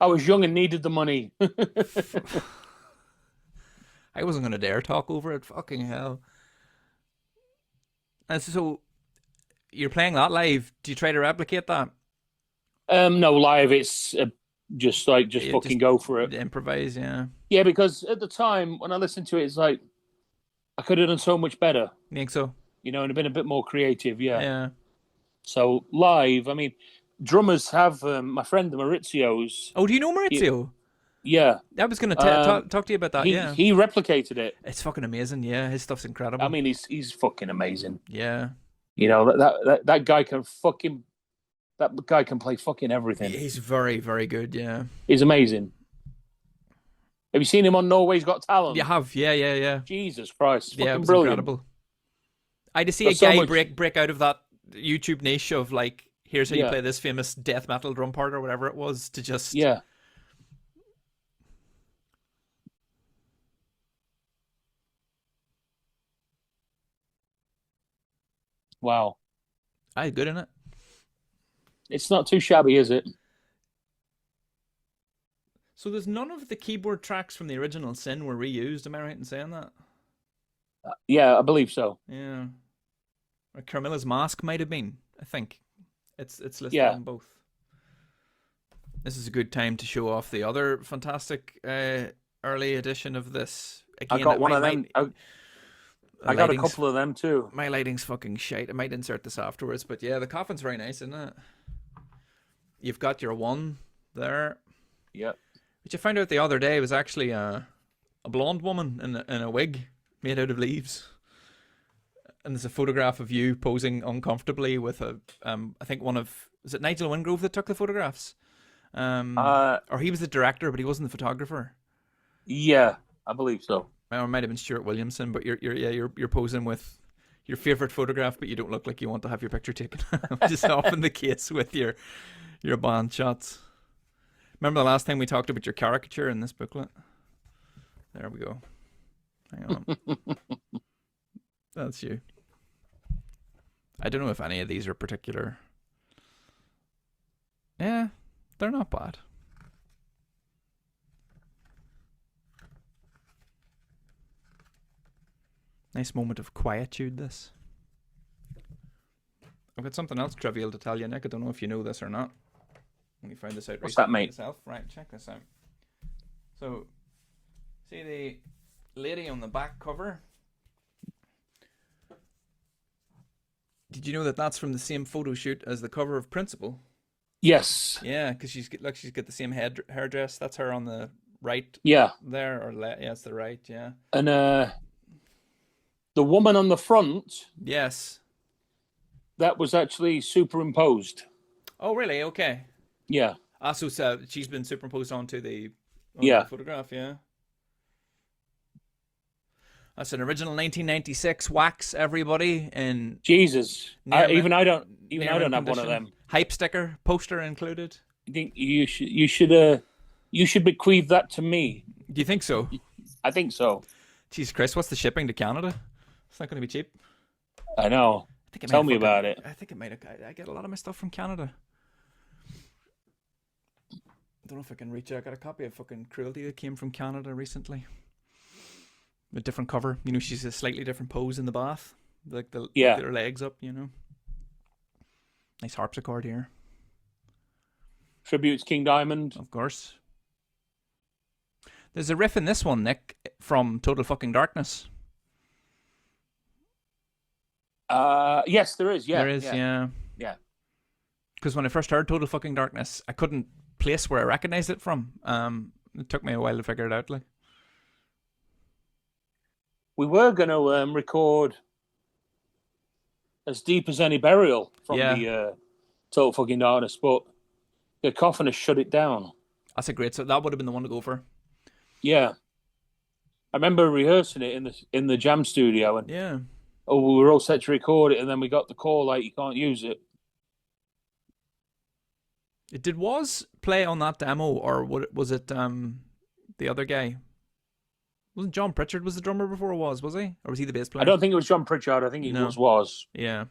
I was young and needed the money. I wasn't gonna dare talk over it. Fucking hell. And so, you're playing that live. Do you try to replicate that? No, live it's just fucking go for it. Improvise, yeah. Yeah, because at the time when I listened to it, it's like I could have done so much better. You think so? And been a bit more creative. Yeah. Yeah. So live, I mean, drummers have my friend Maurizio's. Oh, do you know Maurizio? Yeah. I was going to talk to you about that, yeah. He replicated it. It's fucking amazing, yeah. His stuff's incredible. I mean, he's fucking amazing. Yeah. That guy can fucking... That guy can play fucking everything. He's very, very good, yeah. He's amazing. Have you seen him on Norway's Got Talent? You have, yeah. Jesus Christ. Yeah, it was brilliant. incredible. I had to see a guy break out of that YouTube niche of like, here's how you play this famous death metal drum part or whatever it was to just... Yeah. Wow. Aye, good in it. It's not too shabby, is it? So there's none of the keyboard tracks from the original Sin were reused, am I right in saying that? Yeah, I believe so. Yeah. Or Carmilla's Masque might have been, I think. It's listed on both. This is a good time to show off the other fantastic early edition of this. Again, I got one of them. I got a couple of them too. My lighting's fucking shite. I might insert this afterwards, but yeah, the coffin's very nice, isn't it? You've got your one there. Yep. Which I found out the other day was actually a blonde woman in a wig made out of leaves. And there's a photograph of you posing uncomfortably with I think was it Nigel Wingrove that took the photographs? Or he was the director, but he wasn't the photographer. Yeah, I believe so. Or it might have been Stuart Williamson, but you're posing with your favorite photograph, but you don't look like you want to have your picture taken. Which is often the case with your band shots. Remember the last time we talked about your caricature in this booklet? There we go. Hang on. That's you. I don't know if any of these are particular. Yeah, they're not bad. Nice moment of quietude, this. I've got something else trivial to tell you, Nick. I don't know if you know this or not. Let me find this out. What's that, mate? Myself. Right, check this out. So, see the lady on the back cover? Did you know that that's from the same photo shoot as the cover of Principle? Yes. Yeah, because she's got the same hairdress. That's her on the right Yeah. there, or yeah, it's the right. Yeah. And the woman on the front, Yes. that was actually superimposed. Oh, really? Okay. Yeah. So she's been superimposed onto the Yeah. photograph. Yeah. That's an original 1996 wax. Everybody in Jesus. near Even I don't near mint have one of condition. them. Hype sticker poster included. I think you should bequeath that to me. Do you think so? I think so. Jesus Christ, what's the shipping to Canada? It's not going to be cheap. I know. I think it Tell might me about it. I think it might have. I get a lot of my stuff from Canada. Don't know if I can reach it. I got a copy of fucking Cruelty that came from Canada recently. A different cover. You know, she's a slightly different pose in the bath. Like her legs up, you know. Nice harpsichord here. Tributes King Diamond. Of course. There's a riff in this one, Nick, from Total Fucking Darkness. Yes, there is. Yeah, there is. Yeah. Because when I first heard Total Fucking Darkness, I couldn't place where I recognized it from. It took me a while to figure it out. Like, we were going to record As Deep as Any Burial from the Total Fucking Darkness, but the coffin has shut it down. That's a great. So that would have been the one to go for. Yeah, I remember rehearsing it in the jam studio, and yeah. Oh, we were all set to record it, and then we got the call like you can't use it. It did was play on that demo, or was it the other guy? Wasn't John Pritchard was the drummer before? Was he, or was he the bass player? I don't think it was John Pritchard. I think it was. Yeah.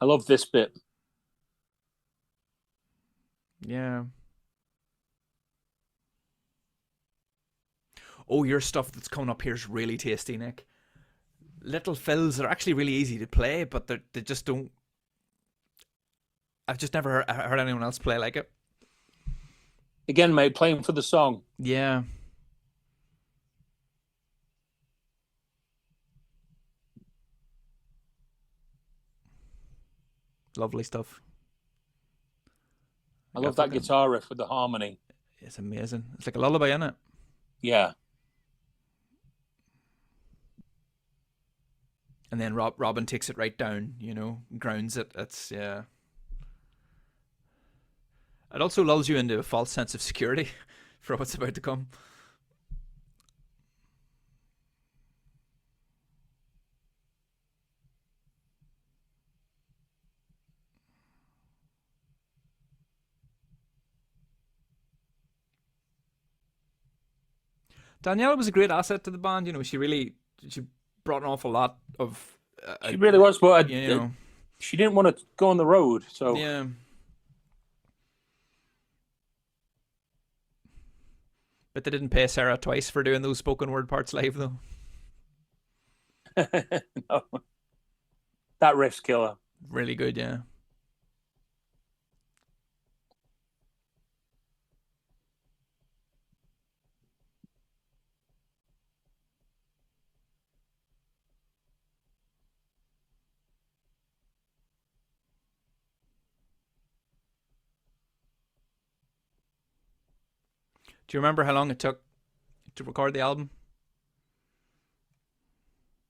I love this bit. Yeah. Oh, your stuff that's coming up here is really tasty, Nick. Little fills are actually really easy to play, but they just don't. I've just never heard anyone else play like it. Again, mate, playing for the song. Yeah. Lovely stuff. I love that guitar riff with the harmony. It's amazing. It's like a lullaby, isn't it? Yeah. And then Robin takes it right down, you know, grounds it. Yeah. It also lulls you into a false sense of security for what's about to come. Daniela was a great asset to the band. You know, she brought an awful lot of. She really was, but you know, she didn't want to go on the road, so yeah. But they didn't pay Sarah twice for doing those spoken word parts live, though. No. That riff's killer. Really good, yeah. Do you remember how long it took to record the album?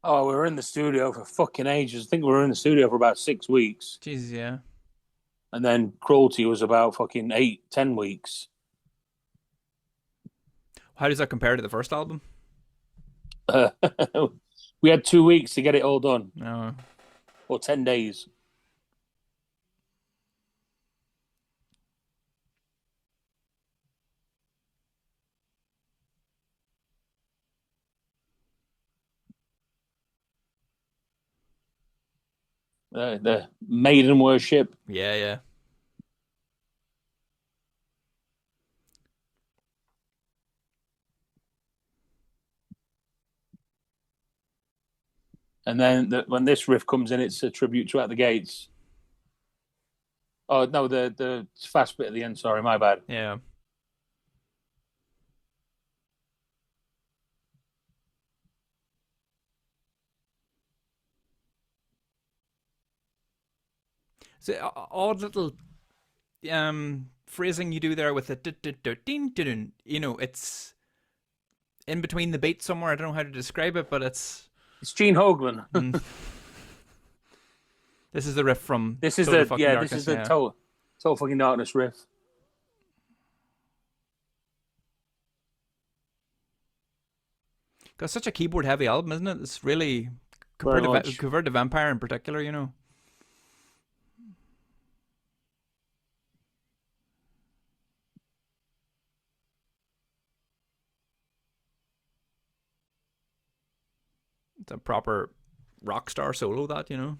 Oh, we were in the studio for fucking ages. I think we were in the studio for about 6 weeks. Jesus, yeah. And then Cruelty was about fucking 8-10 weeks. How does that compare to the first album? We had 2 weeks to get it all done. No. Or 10 days. The maiden worship. Yeah, yeah. And then when this riff comes in, it's a tribute to At the Gates. Oh, no, the fast bit at the end. Sorry, my bad. Yeah. So odd little phrasing you do there with the you know, it's in between the beats somewhere. I don't know how to describe it, but it's Gene Hoglan. This is the riff from This is Total the Fucking Darkness, Darkness, total fucking darkness riff. It's such a keyboard heavy album, isn't it? It's really compared to Vampire in particular, you know. It's a proper rock star solo, that, you know.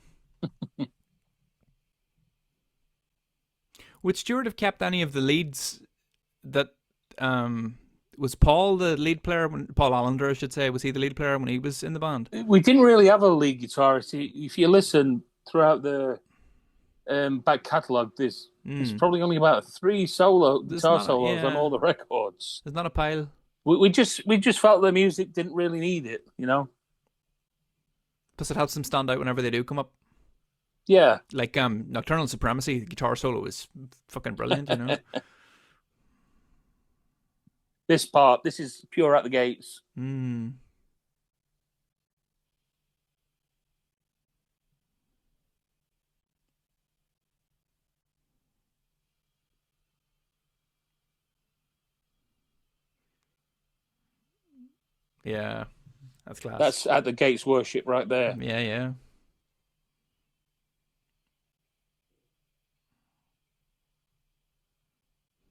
Would Stuart have kept any of the leads that was Paul the lead player? Paul Allender, I should say, was he the lead player when he was in the band? We didn't really have a lead guitarist. If you listen throughout the back catalogue, there's probably only about 3 guitar solos on all the records. There's not a pile. We just felt the music didn't really need it, you know. Plus, it helps them stand out whenever they do come up. Yeah, like Nocturnal Supremacy, the guitar solo is fucking brilliant, you know. This is pure out the gates. Yeah, that's class. That's at the gates worship right there. Yeah.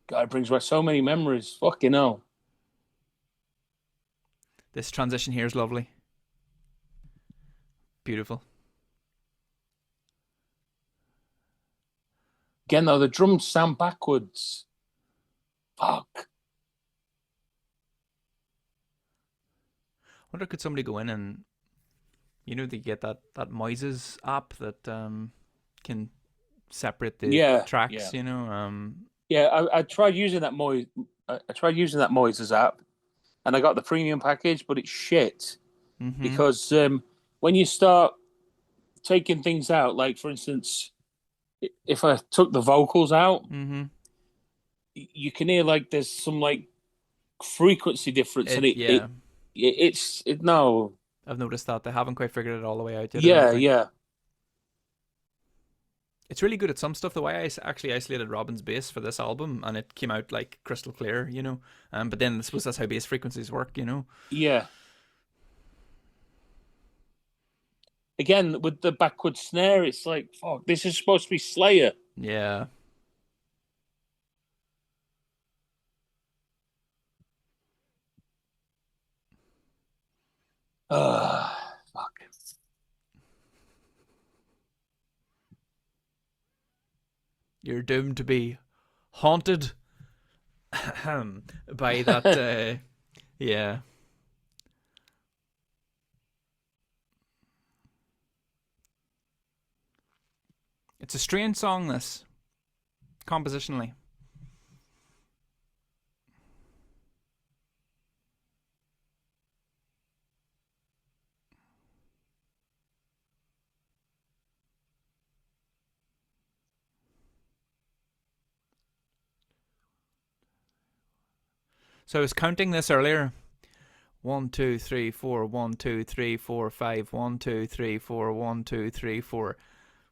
God, it brings back so many memories. Fucking hell. This transition here is lovely. Beautiful. Again, though, the drums sound backwards. Fuck. I wonder, could somebody go in and, you know, they get that Moises app that can separate the tracks, you know? I tried using that Moises app, and I got the premium package, but it's shit. Because when you start taking things out, like for instance, if I took the vocals out, you can hear like there's some like frequency difference, it's no. I've noticed that they haven't quite figured it all the way out yet. Yeah. It's really good at some stuff. The way I actually isolated Robin's bass for this album, and it came out like crystal clear, you know. But then I suppose that's how bass frequencies work, you know. Yeah. Again, with the backward snare, it's like, fuck, this is supposed to be Slayer. Yeah. Fuck. You're doomed to be haunted by that. Yeah. It's a strange song, this, compositionally. So I was counting this earlier. 1, 2, 3, 4. 1, 2, 3, 4, 5. 1, 2, 3, 4. 1, 2, 3, 4.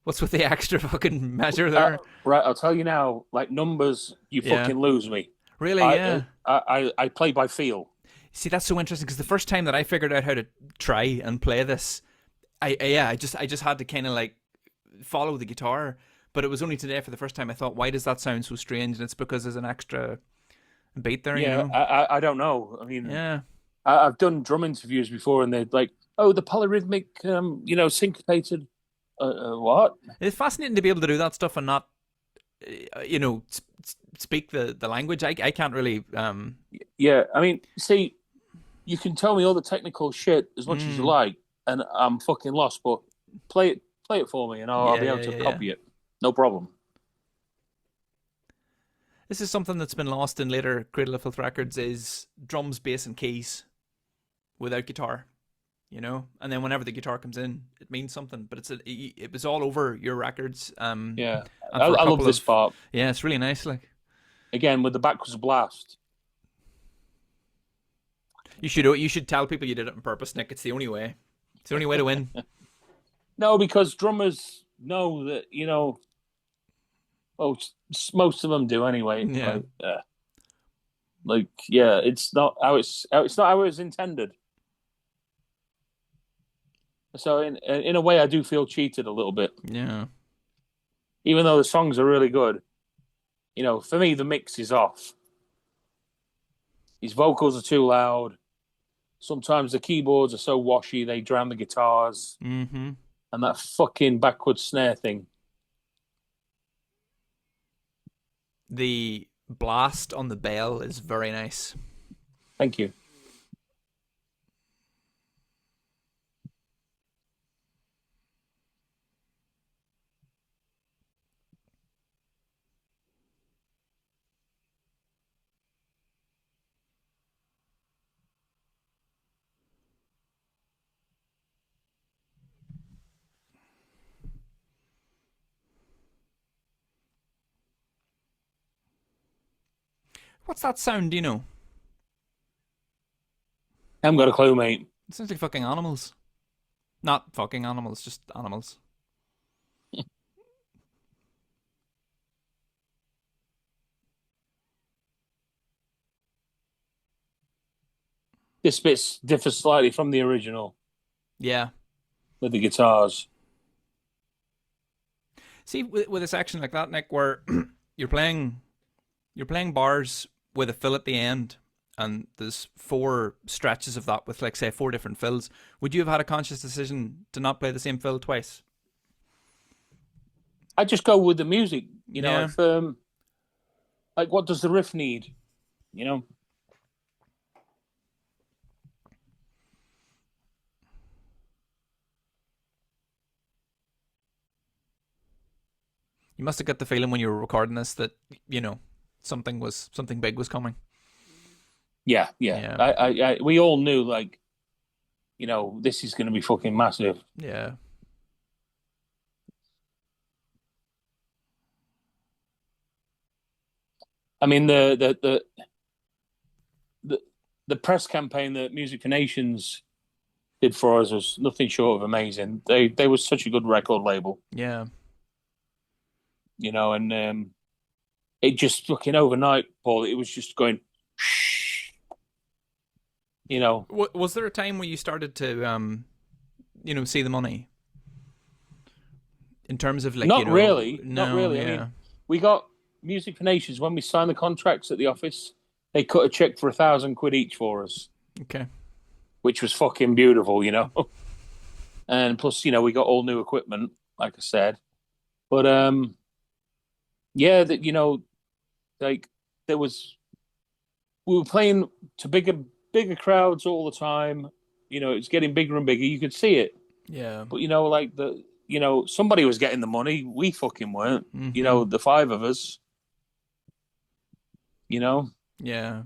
What's with the extra fucking measure there? Right, I'll tell you now. Like numbers, you fucking lose me. Really? Yeah. I play by feel. See, that's so interesting because the first time that I figured out how to try and play this, I just had to kind of like follow the guitar. But it was only today for the first time I thought, why does that sound so strange? And it's because there's an extra beat there. Yeah, you know? I don't know. I mean, yeah, I've done drum interviews before, and they're like, "Oh, the polyrhythmic, syncopated." What? It's fascinating to be able to do that stuff and not, speak the language. I can't really. Yeah, I mean, see, you can tell me all the technical shit as much as you like, and I'm fucking lost. But play it for me, and I'll be able to copy it. No problem. This is something that's been lost in later Cradle of Filth records: is drums, bass, and keys without guitar. you know. And then whenever the guitar comes in, it means something. But it was all over your records. Yeah, And for a I love couple this of part. yeah, it's really nice. Like Again, with the backwards blast. you should tell people you did it on purpose, Nick. It's the only way. It's the only way to win. No, because drummers know that, well, most of them do anyway. Yeah. It's not how it's not how it was intended. So in a way, I do feel cheated a little bit, Yeah. even though the songs are really good. For me, the mix is off. His vocals are too loud. Sometimes the keyboards are so washy they drown the guitars. Mm-hmm. And that fucking backward snare thing. The blast on the bell is very nice. Thank you. What's that sound, do you know? I haven't got a clue, mate. It sounds like fucking animals. Not fucking animals, just animals. This bit differs slightly from the original Yeah. with the guitars. See, with a section like that, Nick, where you're playing bars with a fill at the end, and there's 4 stretches of that with, like, say, 4 different fills, would you have had a conscious decision to not play the same fill twice? I just go with the music, Yeah. If like, what does the riff need? You must have got the feeling when you were recording this that, something big was coming. Yeah. We all knew, like, this is going to be fucking massive. Yeah. I mean, the press campaign that Music for Nations did for us was nothing short of amazing. They were such a good record label. Yeah. And it just fucking overnight, Paul, it was just going, shh. Was there a time where you started to, see the money? In terms of, like, not really. No, not really. Yeah. I mean, we got Music for Nations when we signed the contracts at the office. They cut a check for £1,000 each for us. Okay. Which was fucking beautiful, And plus, we got all new equipment, like I said. But yeah, that like we were playing to bigger crowds all the time. It's getting bigger and bigger. You could see it. Yeah. But like somebody was getting the money. We fucking weren't. Mm-hmm. The 5 of us. Yeah.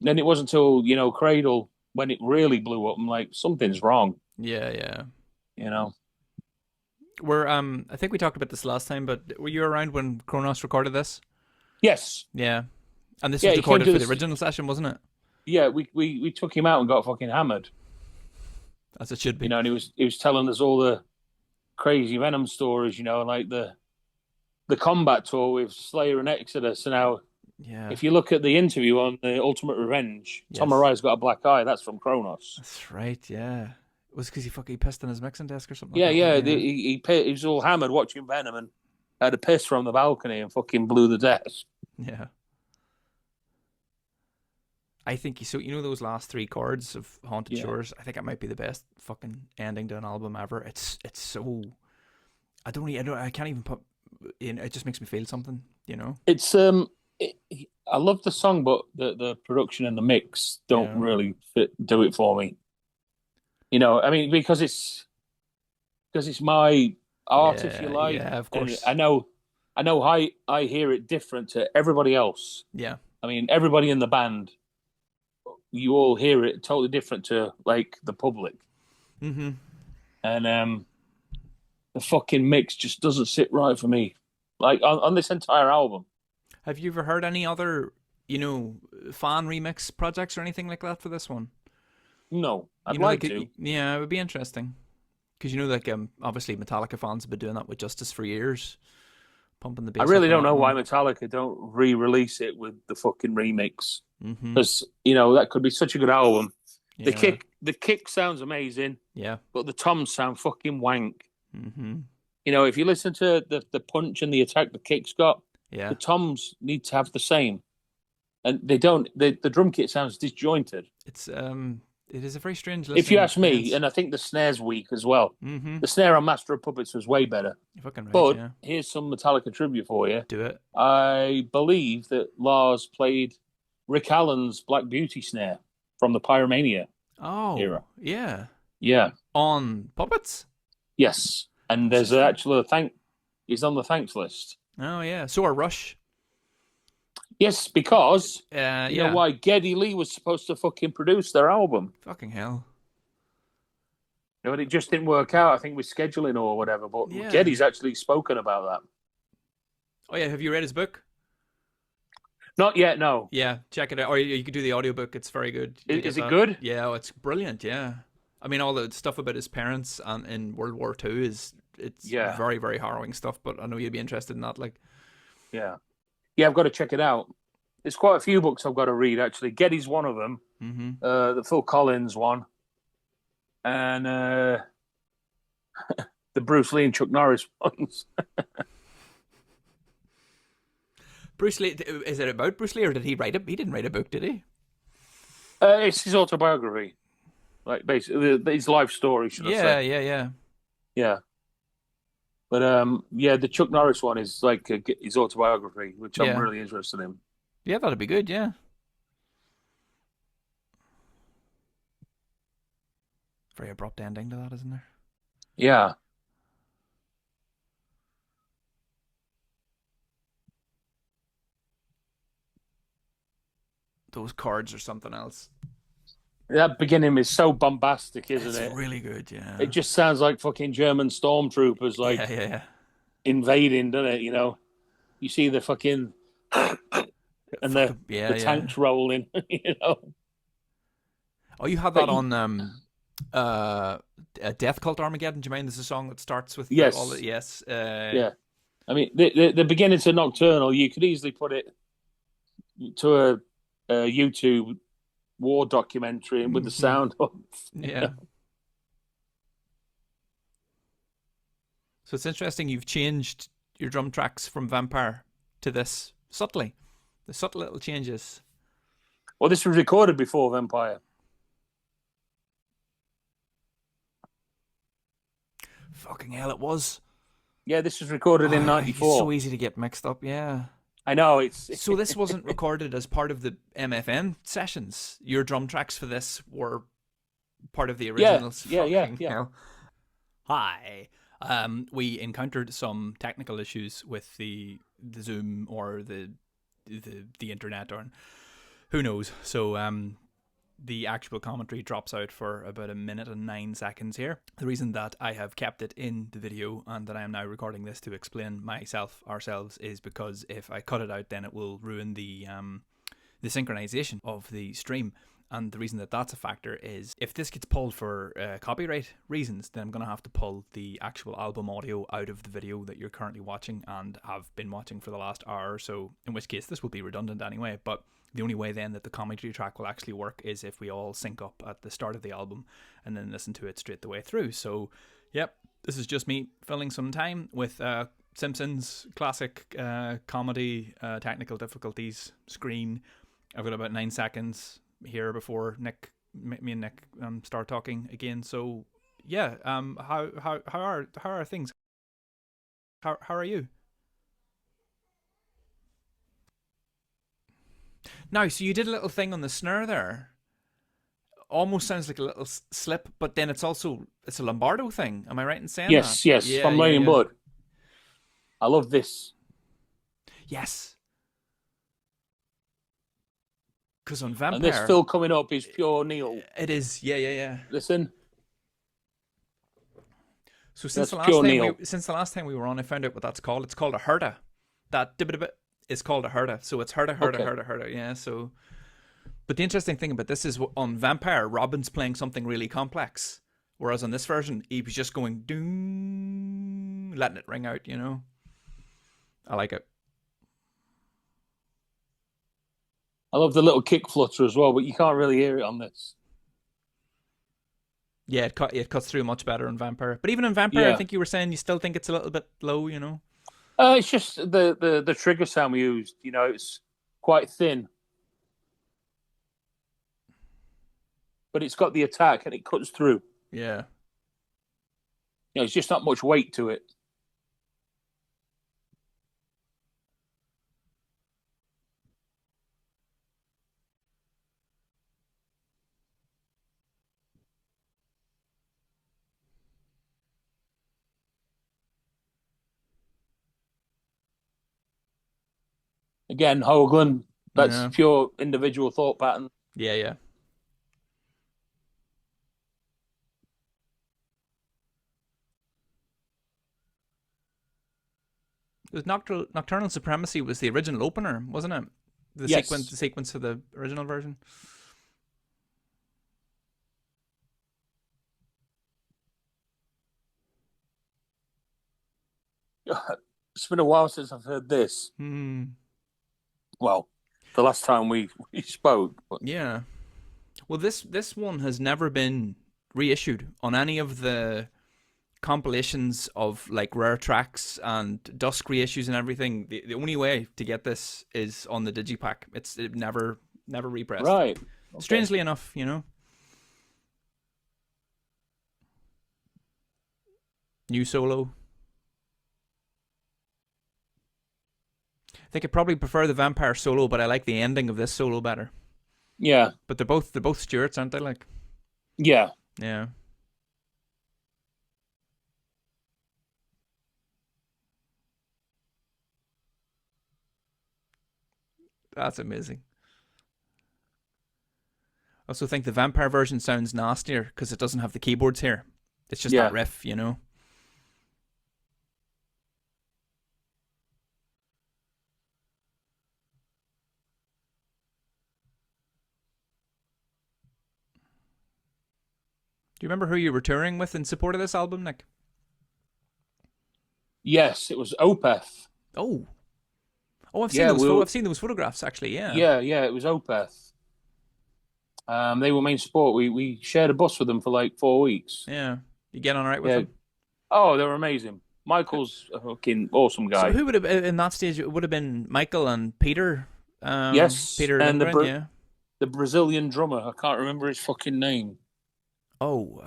Then it wasn't until Cradle when it really blew up. I'm like, something's wrong. Yeah. I think we talked about this last time, but were you around when Kronos recorded this? Yes. Yeah. And this was recorded for the original session, wasn't it? Yeah, we took him out and got fucking hammered. As it should be. And he was telling us all the crazy Venom stories, like the combat tour with Slayer and Exodus. And how, if you look at the interview on the Ultimate Revenge, Tom Arai's got a black eye. That's from Kronos. That's right, yeah. It was because he pissed on his mixing desk or something. Yeah. He was all hammered watching Venom and had a piss from the balcony and fucking blew the desk. Yeah. I think those last 3 chords of Haunted Shores, I think it might be the best fucking ending to an album ever. It's so I can't even put in, it just makes me feel something, It's I love the song, but the production and the mix don't really do it for me. I mean, because it's my art, if you like. Yeah, of course. And I know how I hear it different to everybody else. Yeah. I mean, everybody in the band you all hear it totally different to like the public. Mm-hmm. And the fucking mix just doesn't sit right for me. Like on this entire album. Have you ever heard any other, fan remix projects or anything like that for this one? No, I'd like to. Yeah, it would be interesting. Because obviously Metallica fans have been doing that with Justice for years, pumping the bass. I really up don't on know that why one. Metallica don't re-release it with the fucking remix, Mm-hmm. because that could be such a good album. Yeah. The kick sounds amazing, Yeah. but the toms sound fucking wank. Mm-hmm. If you listen to the punch and the attack the kick's got, Yeah. the toms need to have the same, and they don't. The drum kit sounds disjointed. It is a very strange listening If you ask me, experience. and I think the snare's weak as well. Mm-hmm. The snare on Master of Puppets was way better. You're fucking right, But yeah. here's some Metallica tribute for you. Do it. I believe that Lars played Rick Allen's Black Beauty snare from the Pyromania era. Yeah. Yeah. On Puppets? Yes. And there's he's on the thanks list. Oh, yeah. So are Rush. Yes, because you yeah. know why? Geddy Lee was supposed to fucking produce their album. Fucking hell. But it just didn't work out, I think, with scheduling or whatever. But Yeah. Geddy's actually spoken about that. Oh, yeah. Have you read his book? Not yet, no. Yeah, check it out. Or you could do the audiobook. It's very good. Is it good? Yeah, it's brilliant, yeah. I mean, all the stuff about his parents in World War II it's very, very harrowing stuff, but I know you'd be interested in that. Yeah. Yeah, I've got to check it out. There's quite a few books I've got to read, actually. Geddy's one of them. Mm-hmm. The Phil Collins one. And the Bruce Lee and Chuck Norris ones. Bruce Lee, is it about Bruce Lee, or did he write it? He didn't write a book, did he? It's his autobiography. Like, basically, his life story, should I say. Yeah. But, the Chuck Norris one is like his autobiography, which I'm really interested in. Yeah, that'd be good, yeah. Very abrupt ending to that, isn't there? Yeah. Those chords or something else. That beginning is so bombastic, isn't it? It's really good, yeah. It just sounds like fucking German stormtroopers, invading, doesn't it? You see the fucking and the tanks rolling. Oh, you had that on Death Cult Armageddon. Do you mind? There's a song that starts with yes. Yeah. I mean, the beginning to Nocturnal, you could easily put it to a YouTube war documentary and with the sound off. Yeah. So it's interesting you've changed your drum tracks from Vampire to this subtly. The subtle little changes. Well, this was recorded before Vampire. Fucking hell, it was. Yeah, this was recorded in 94. It's so easy to get mixed up, yeah. I know, So this wasn't recorded as part of the MFN sessions? Your drum tracks for this were part of the originals? Yeah. Hi. We encountered some technical issues with the Zoom or the internet, or who knows. So the actual commentary drops out for about 1 minute and 9 seconds here. The reason that I have kept it in the video and that I am now recording this to explain ourselves, is because if I cut it out, then it will ruin the synchronization of the stream. And the reason that that's a factor is if this gets pulled for copyright reasons, then I'm going to have to pull the actual album audio out of the video that you're currently watching and have been watching for the last hour or so, in which case this will be redundant anyway. But the only way then that the commentary track will actually work is if we all sync up at the start of the album and then listen to it straight the way through. So, yep, this is just me filling some time with Simpsons classic comedy technical difficulties screen. I've got about 9 seconds here before me and Nick start talking again. So yeah, how are things? How are you? Now, so you did a little thing on the snare there. Almost sounds like a little slip, but then it's a Lombardo thing. Am I right in saying that? Yes, from Raining Blood. I love this. Yes. Because on And this Vampire, fill coming up is pure Neil. it is. Yeah. Listen. So That's pure Neil. since the last time we were on, I found out what that's called. It's called a herda. That is called a herda. So it's herda. Yeah. So, but the interesting thing about this is on Vampire, Robin's playing something really complex, whereas on this version, he was just going doom, letting it ring out. You know, I like it. I love the little kick flutter as well, but you can't really hear it on this. Yeah, it cuts through much better in Vampire. But even in Vampire, I think you were saying you still think it's a little bit low, you know? It's just the trigger sound we used. You know, it's quite thin. But it's got the attack and it cuts through. Yeah. You know, it's just not much weight to it. Again, Hoagland, that's pure individual thought pattern. Yeah. It was Nocturnal Supremacy was the original opener, wasn't it? The sequence of the original version. It's been a while since I've heard this. Well, the last time we spoke. But... Yeah. Well, this one has never been reissued on any of the compilations of like rare tracks and Dusk reissues and everything. The only way to get this is on the digipack. It never repressed. Right. Okay. Strangely enough, you know. New solo. I think I probably prefer the Vampire solo, but I like the ending of this solo better. Yeah. But they're both Stuarts, aren't they? Like. Yeah. Yeah. That's amazing. I also think the Vampire version sounds nastier because it doesn't have the keyboards here. It's just that riff, you know. Do you remember who you were touring with in support of this album, Nick? Yes, it was Opeth. Oh, I've seen those photographs actually. Yeah, it was Opeth. They were main support. We shared a bus with them for like 4 weeks. Yeah, you get on all right with them? Oh, they were amazing. Michael's a fucking awesome guy. So who would have in that stage? It would have been Michael and Peter. Yes, Peter and Lindgren, the Brazilian drummer. I can't remember his fucking name. Oh,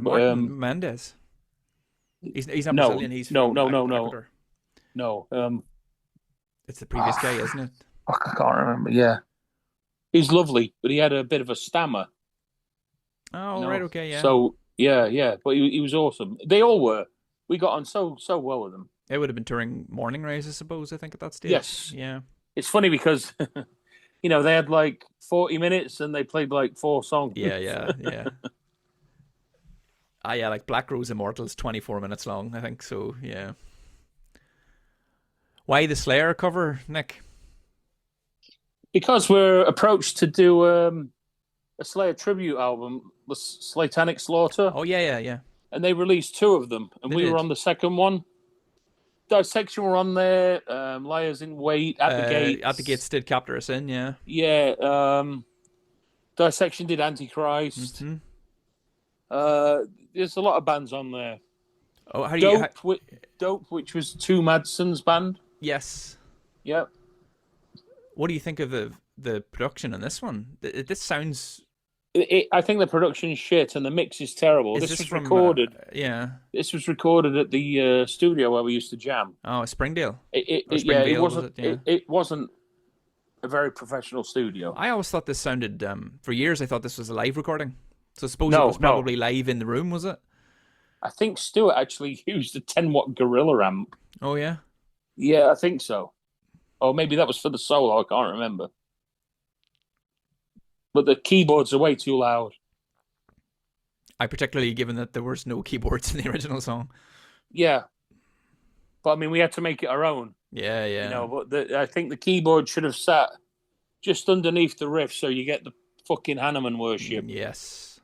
Martin Mendes. He's not Brazilian. He's no. It's the previous guy, isn't it? I can't remember. Yeah, he's lovely, but he had a bit of a stammer. Oh, right, okay, yeah. So yeah, but he was awesome. They all were. We got on so well with them. It would have been touring Morning Rays, I suppose. I think at that stage. Yes. Yeah. It's funny because, you know, they had like 40 minutes and they played like 4 songs. Yeah. Yeah, like Black Rose Immortal's 24 minutes long, I think. So yeah. Why the Slayer cover, Nick? Because we're approached to do a Slayer tribute album, the Satanic Slaughter. Oh yeah. And they released 2 of them, and we were on the second one. Dissection were on there. Liars in Wait, At the Gates. At the Gates did Capture Us In, yeah. Yeah. Dissection did Antichrist. Mm-hmm. There's a lot of bands on there. Oh, Dope, which was Two Madson's band. Yes. Yep. What do you think of the production on this one? This sounds... I think the production's shit and the mix is terrible. This was recorded. This was recorded at the studio where we used to jam. Oh, Springdale. It wasn't a very professional studio. I always thought this sounded. For years, I thought this was a live recording. So I suppose it was probably live in the room, was it? I think Stuart actually used a 10-watt Gorilla amp. Oh yeah. Yeah, I think so. Or maybe that was for the solo. I can't remember. but the keyboards are way too loud. I particularly, given that there was no keyboards in the original song. Yeah, but I mean, we had to make it our own. Yeah, You yeah. know, but I think the keyboard should have sat just underneath the riff, so you get the fucking Hanneman worship. Yes.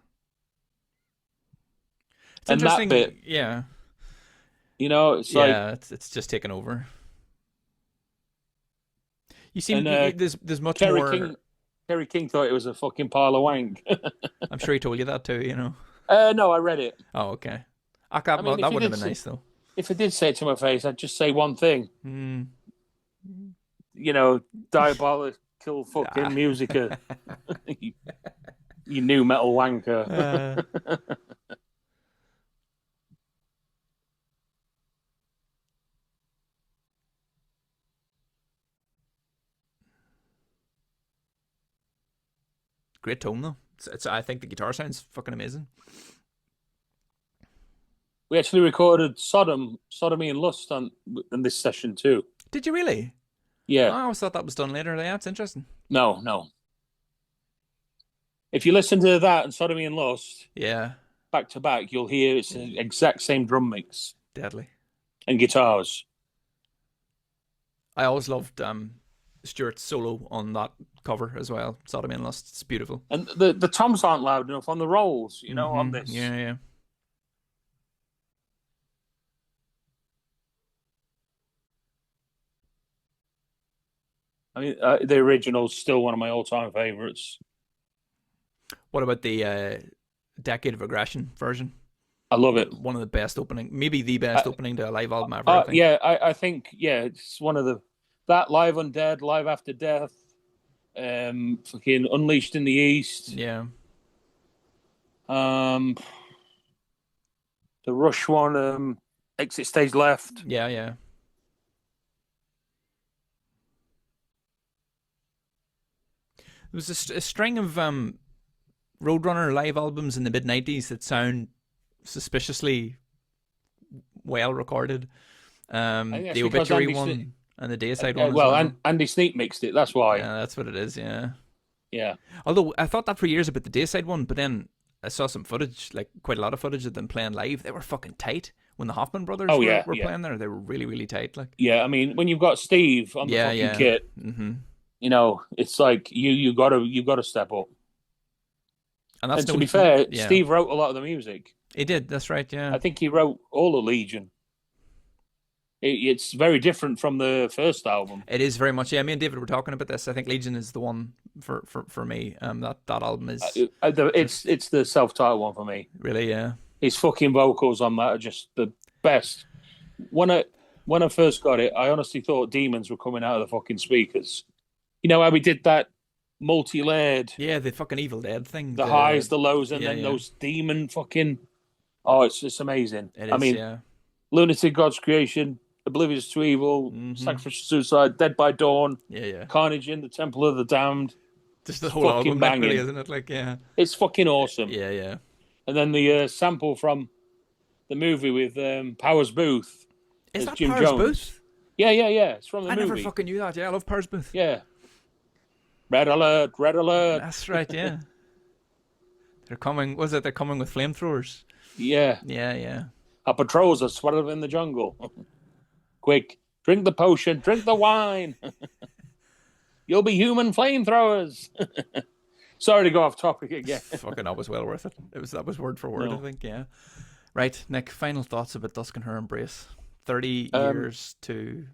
It's And that interesting. bit, Yeah. you know, it's like, Yeah, it's just taken over. You seem and there's much Kerry more. King, Kerry King thought it was a fucking pile of wank. I'm sure he told you that too. You know. No, I read it. Oh, okay. I mean, That would have been nice though. if I did say it to my face, I'd just say one thing. Mm. You know, diabolical fucking music. You new metal wanker. Great tone though. I think the guitar sounds fucking amazing. We actually recorded Sodomy and Lust in this session too. Did you really? Yeah. Oh, I always thought that was done later. Yeah, it's interesting. No. If you listen to that and Sodomy and Lust, yeah, back to back, you'll hear it's the exact same drum mix. Deadly. And guitars. I always loved Stuart's solo on that cover as well. Sodomy and Lust. It's beautiful. And the toms aren't loud enough on the rolls, you know, on this. Yeah. I mean, the original's still one of my all-time favorites. What about the Decade of Aggression version? I love it. One of the best opening, maybe the best opening to a live album ever. I think. Yeah, I think it's one of that Live Undead, Live After Death, fucking Unleashed in the East. Yeah. The Rush one, Exit Stage Left. Yeah. There was a string of Roadrunner live albums in the mid-90s that sound suspiciously well recorded. The Obituary one and the Dayside one. Well, Andy Sneap mixed it, that's why. Yeah, that's what it is, yeah. Yeah. Although I thought that for years about the Dayside one, but then I saw some footage, like quite a lot of footage of them playing live. They were fucking tight. When the Hoffman brothers were playing there, they were really, really tight. Like, yeah, I mean, when you've got Steve on the fucking kit, you know, it's like you gotta step up. And to be fair, Steve wrote a lot of the music. He did. That's right. Yeah, I think he wrote all of Legion. It's very different from the first album. It is very much. Yeah, me and David were talking about this. I think Legion is the one for me. That album is. It's the self-titled one for me. Really, yeah. His fucking vocals on that are just the best. When I first got it, I honestly thought demons were coming out of the fucking speakers. You know how we did that multi-layered. Yeah, the fucking Evil Dead thing. The highs, the lows, and then those demon fucking. Oh, it's just amazing. It is, yeah. Lunatic God's Creation, Oblivious to Evil, Sacrificial Suicide, Dead by Dawn, Carnage in the Temple of the Damned. Just the whole album, banging, really, isn't it? Like, yeah, it's fucking awesome. Yeah. And then the sample from the movie with Powers Booth. Is that Jim Powers Jones. Booth? Yeah. It's from the movie. I never fucking knew that. Yeah, I love Powers Booth. Yeah. Red alert, red alert. That's right, yeah. They're coming with flamethrowers. Yeah. Our patrols are sweated in the jungle. Quick, drink the potion, drink the wine. You'll be human flamethrowers. Sorry to go off topic again. Fucking, that was well worth it. That was word for word, I think, yeah. Right, Nick, final thoughts about Dusk and Her Embrace. 30 years to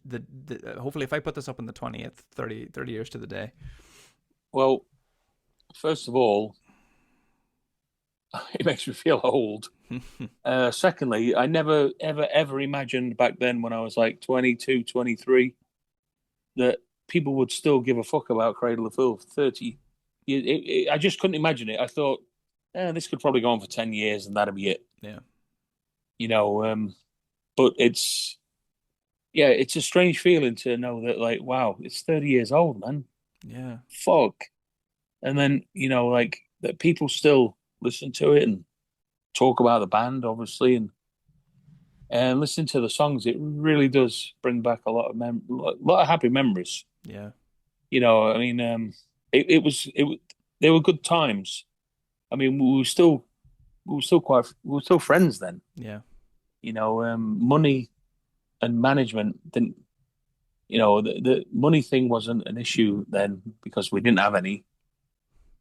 the hopefully if I put this up on the 20th, 30 years to the day. Well, first of all, it makes me feel old. Secondly, I never, ever imagined back then when I was like 22, 23, that people would still give a fuck about Cradle of Filth. 30. I just couldn't imagine it. I thought, this could probably go on for 10 years and that'd be it. Yeah. You know, but it's a strange feeling to know that, like, wow, it's 30 years old, man. Yeah. Fuck. And then, you know, like, that people still listen to it and talk about the band, obviously, and listen to the songs. It really does bring back a lot of happy memories. Yeah. You know, I mean, it was they were good times. I mean, we were still friends then. Yeah. Money and management didn't. The money thing wasn't an issue then because we didn't have any.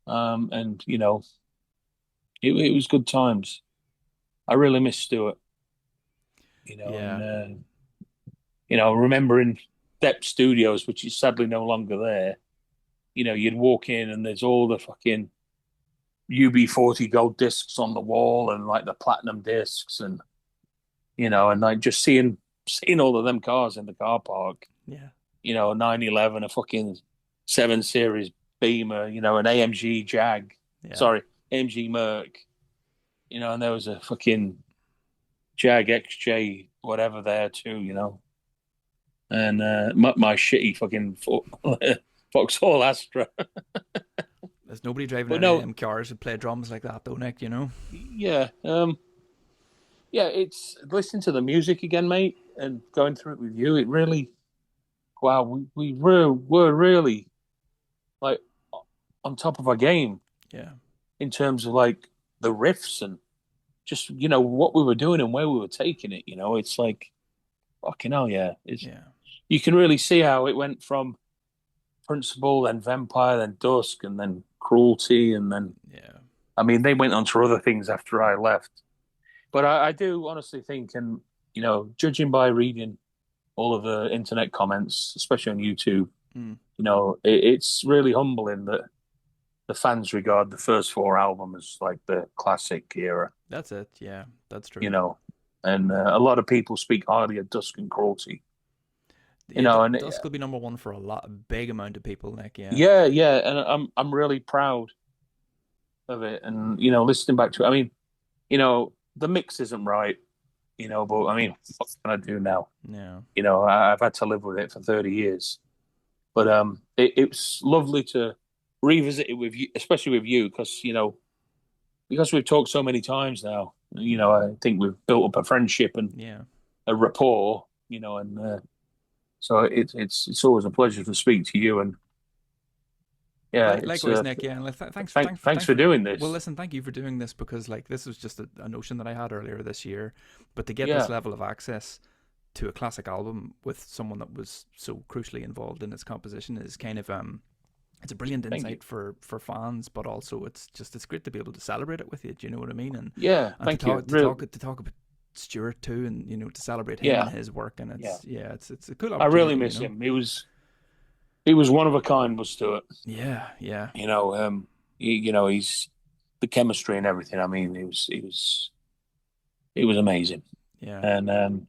And it was good times. I really miss Stuart. Yeah. And remembering Depp Studios, which is sadly no longer there. You'd walk in and there's all the fucking UB40 gold discs on the wall and like the platinum discs and and like just seeing all of them cars in the car park. Yeah. 911, a fucking 7 Series Beamer, an AMG Jag. Yeah. Sorry, AMG Merc. And there was a fucking Jag XJ whatever there too. And my shitty fucking Vauxhall Astra. There's nobody driving But any no, of them cars who play drums like that, though, Nick. yeah, it's listening to the music again, mate, and going through it with you. It really, wow, we were really like on top of our game. Yeah. In terms of like the riffs and just what we were doing and where we were taking it. It's like fucking hell, yeah. You can really see how it went from Principle, then Vampire, then Dusk, and then Cruelty, and then I mean they went on to other things after I left. But I do honestly think, and judging by reading all of the internet comments, especially on YouTube, it's really humbling that the fans regard the first 4 albums as like the classic era. That's it. Yeah, that's true. And a lot of people speak highly of Dusk and Cruelty. And Dusk will be number 1 for a big amount of people, Nick. Yeah, and I'm really proud of it. And listening back to it, I mean, the mix isn't right, but I mean, what can I do now? Yeah. I've had to live with it for 30 years. But it's lovely to revisit it with you, especially with you, because we've talked so many times now. I think we've built up a friendship and a rapport. And so it's always a pleasure to speak to you. And likewise, Nick. Yeah, and thanks for doing this. Well, listen, thank you for doing this because this was just a notion that I had earlier this year, but to get this level of access to a classic album with someone that was so crucially involved in its composition is kind of it's a brilliant insight for fans, but also it's great to be able to celebrate it with you. Do you know what I mean? And thank you. To talk about Stuart too, and to celebrate him and his work, and it's a cool opportunity. I really miss him. He was one of a kind, was Stuart. Yeah. He's the chemistry and everything. I mean, it was amazing. Yeah. And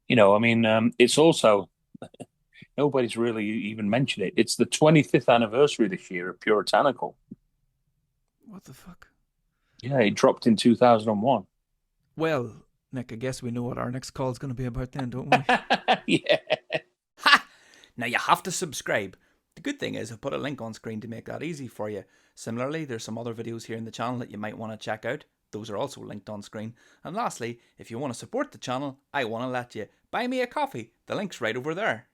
it's also nobody's really even mentioned it. It's the 25th anniversary this year of Puritanical. What the fuck? Yeah, it dropped in 2001. Well, Nick, I guess we know what our next call is going to be about then, don't we? Yeah. Ha! Now you have to subscribe. The good thing is I've put a link on screen to make that easy for you. Similarly, there's some other videos here in the channel that you might want to check out. Those are also linked on screen. And lastly, if you want to support the channel, I want to let you buy me a coffee. The link's right over there.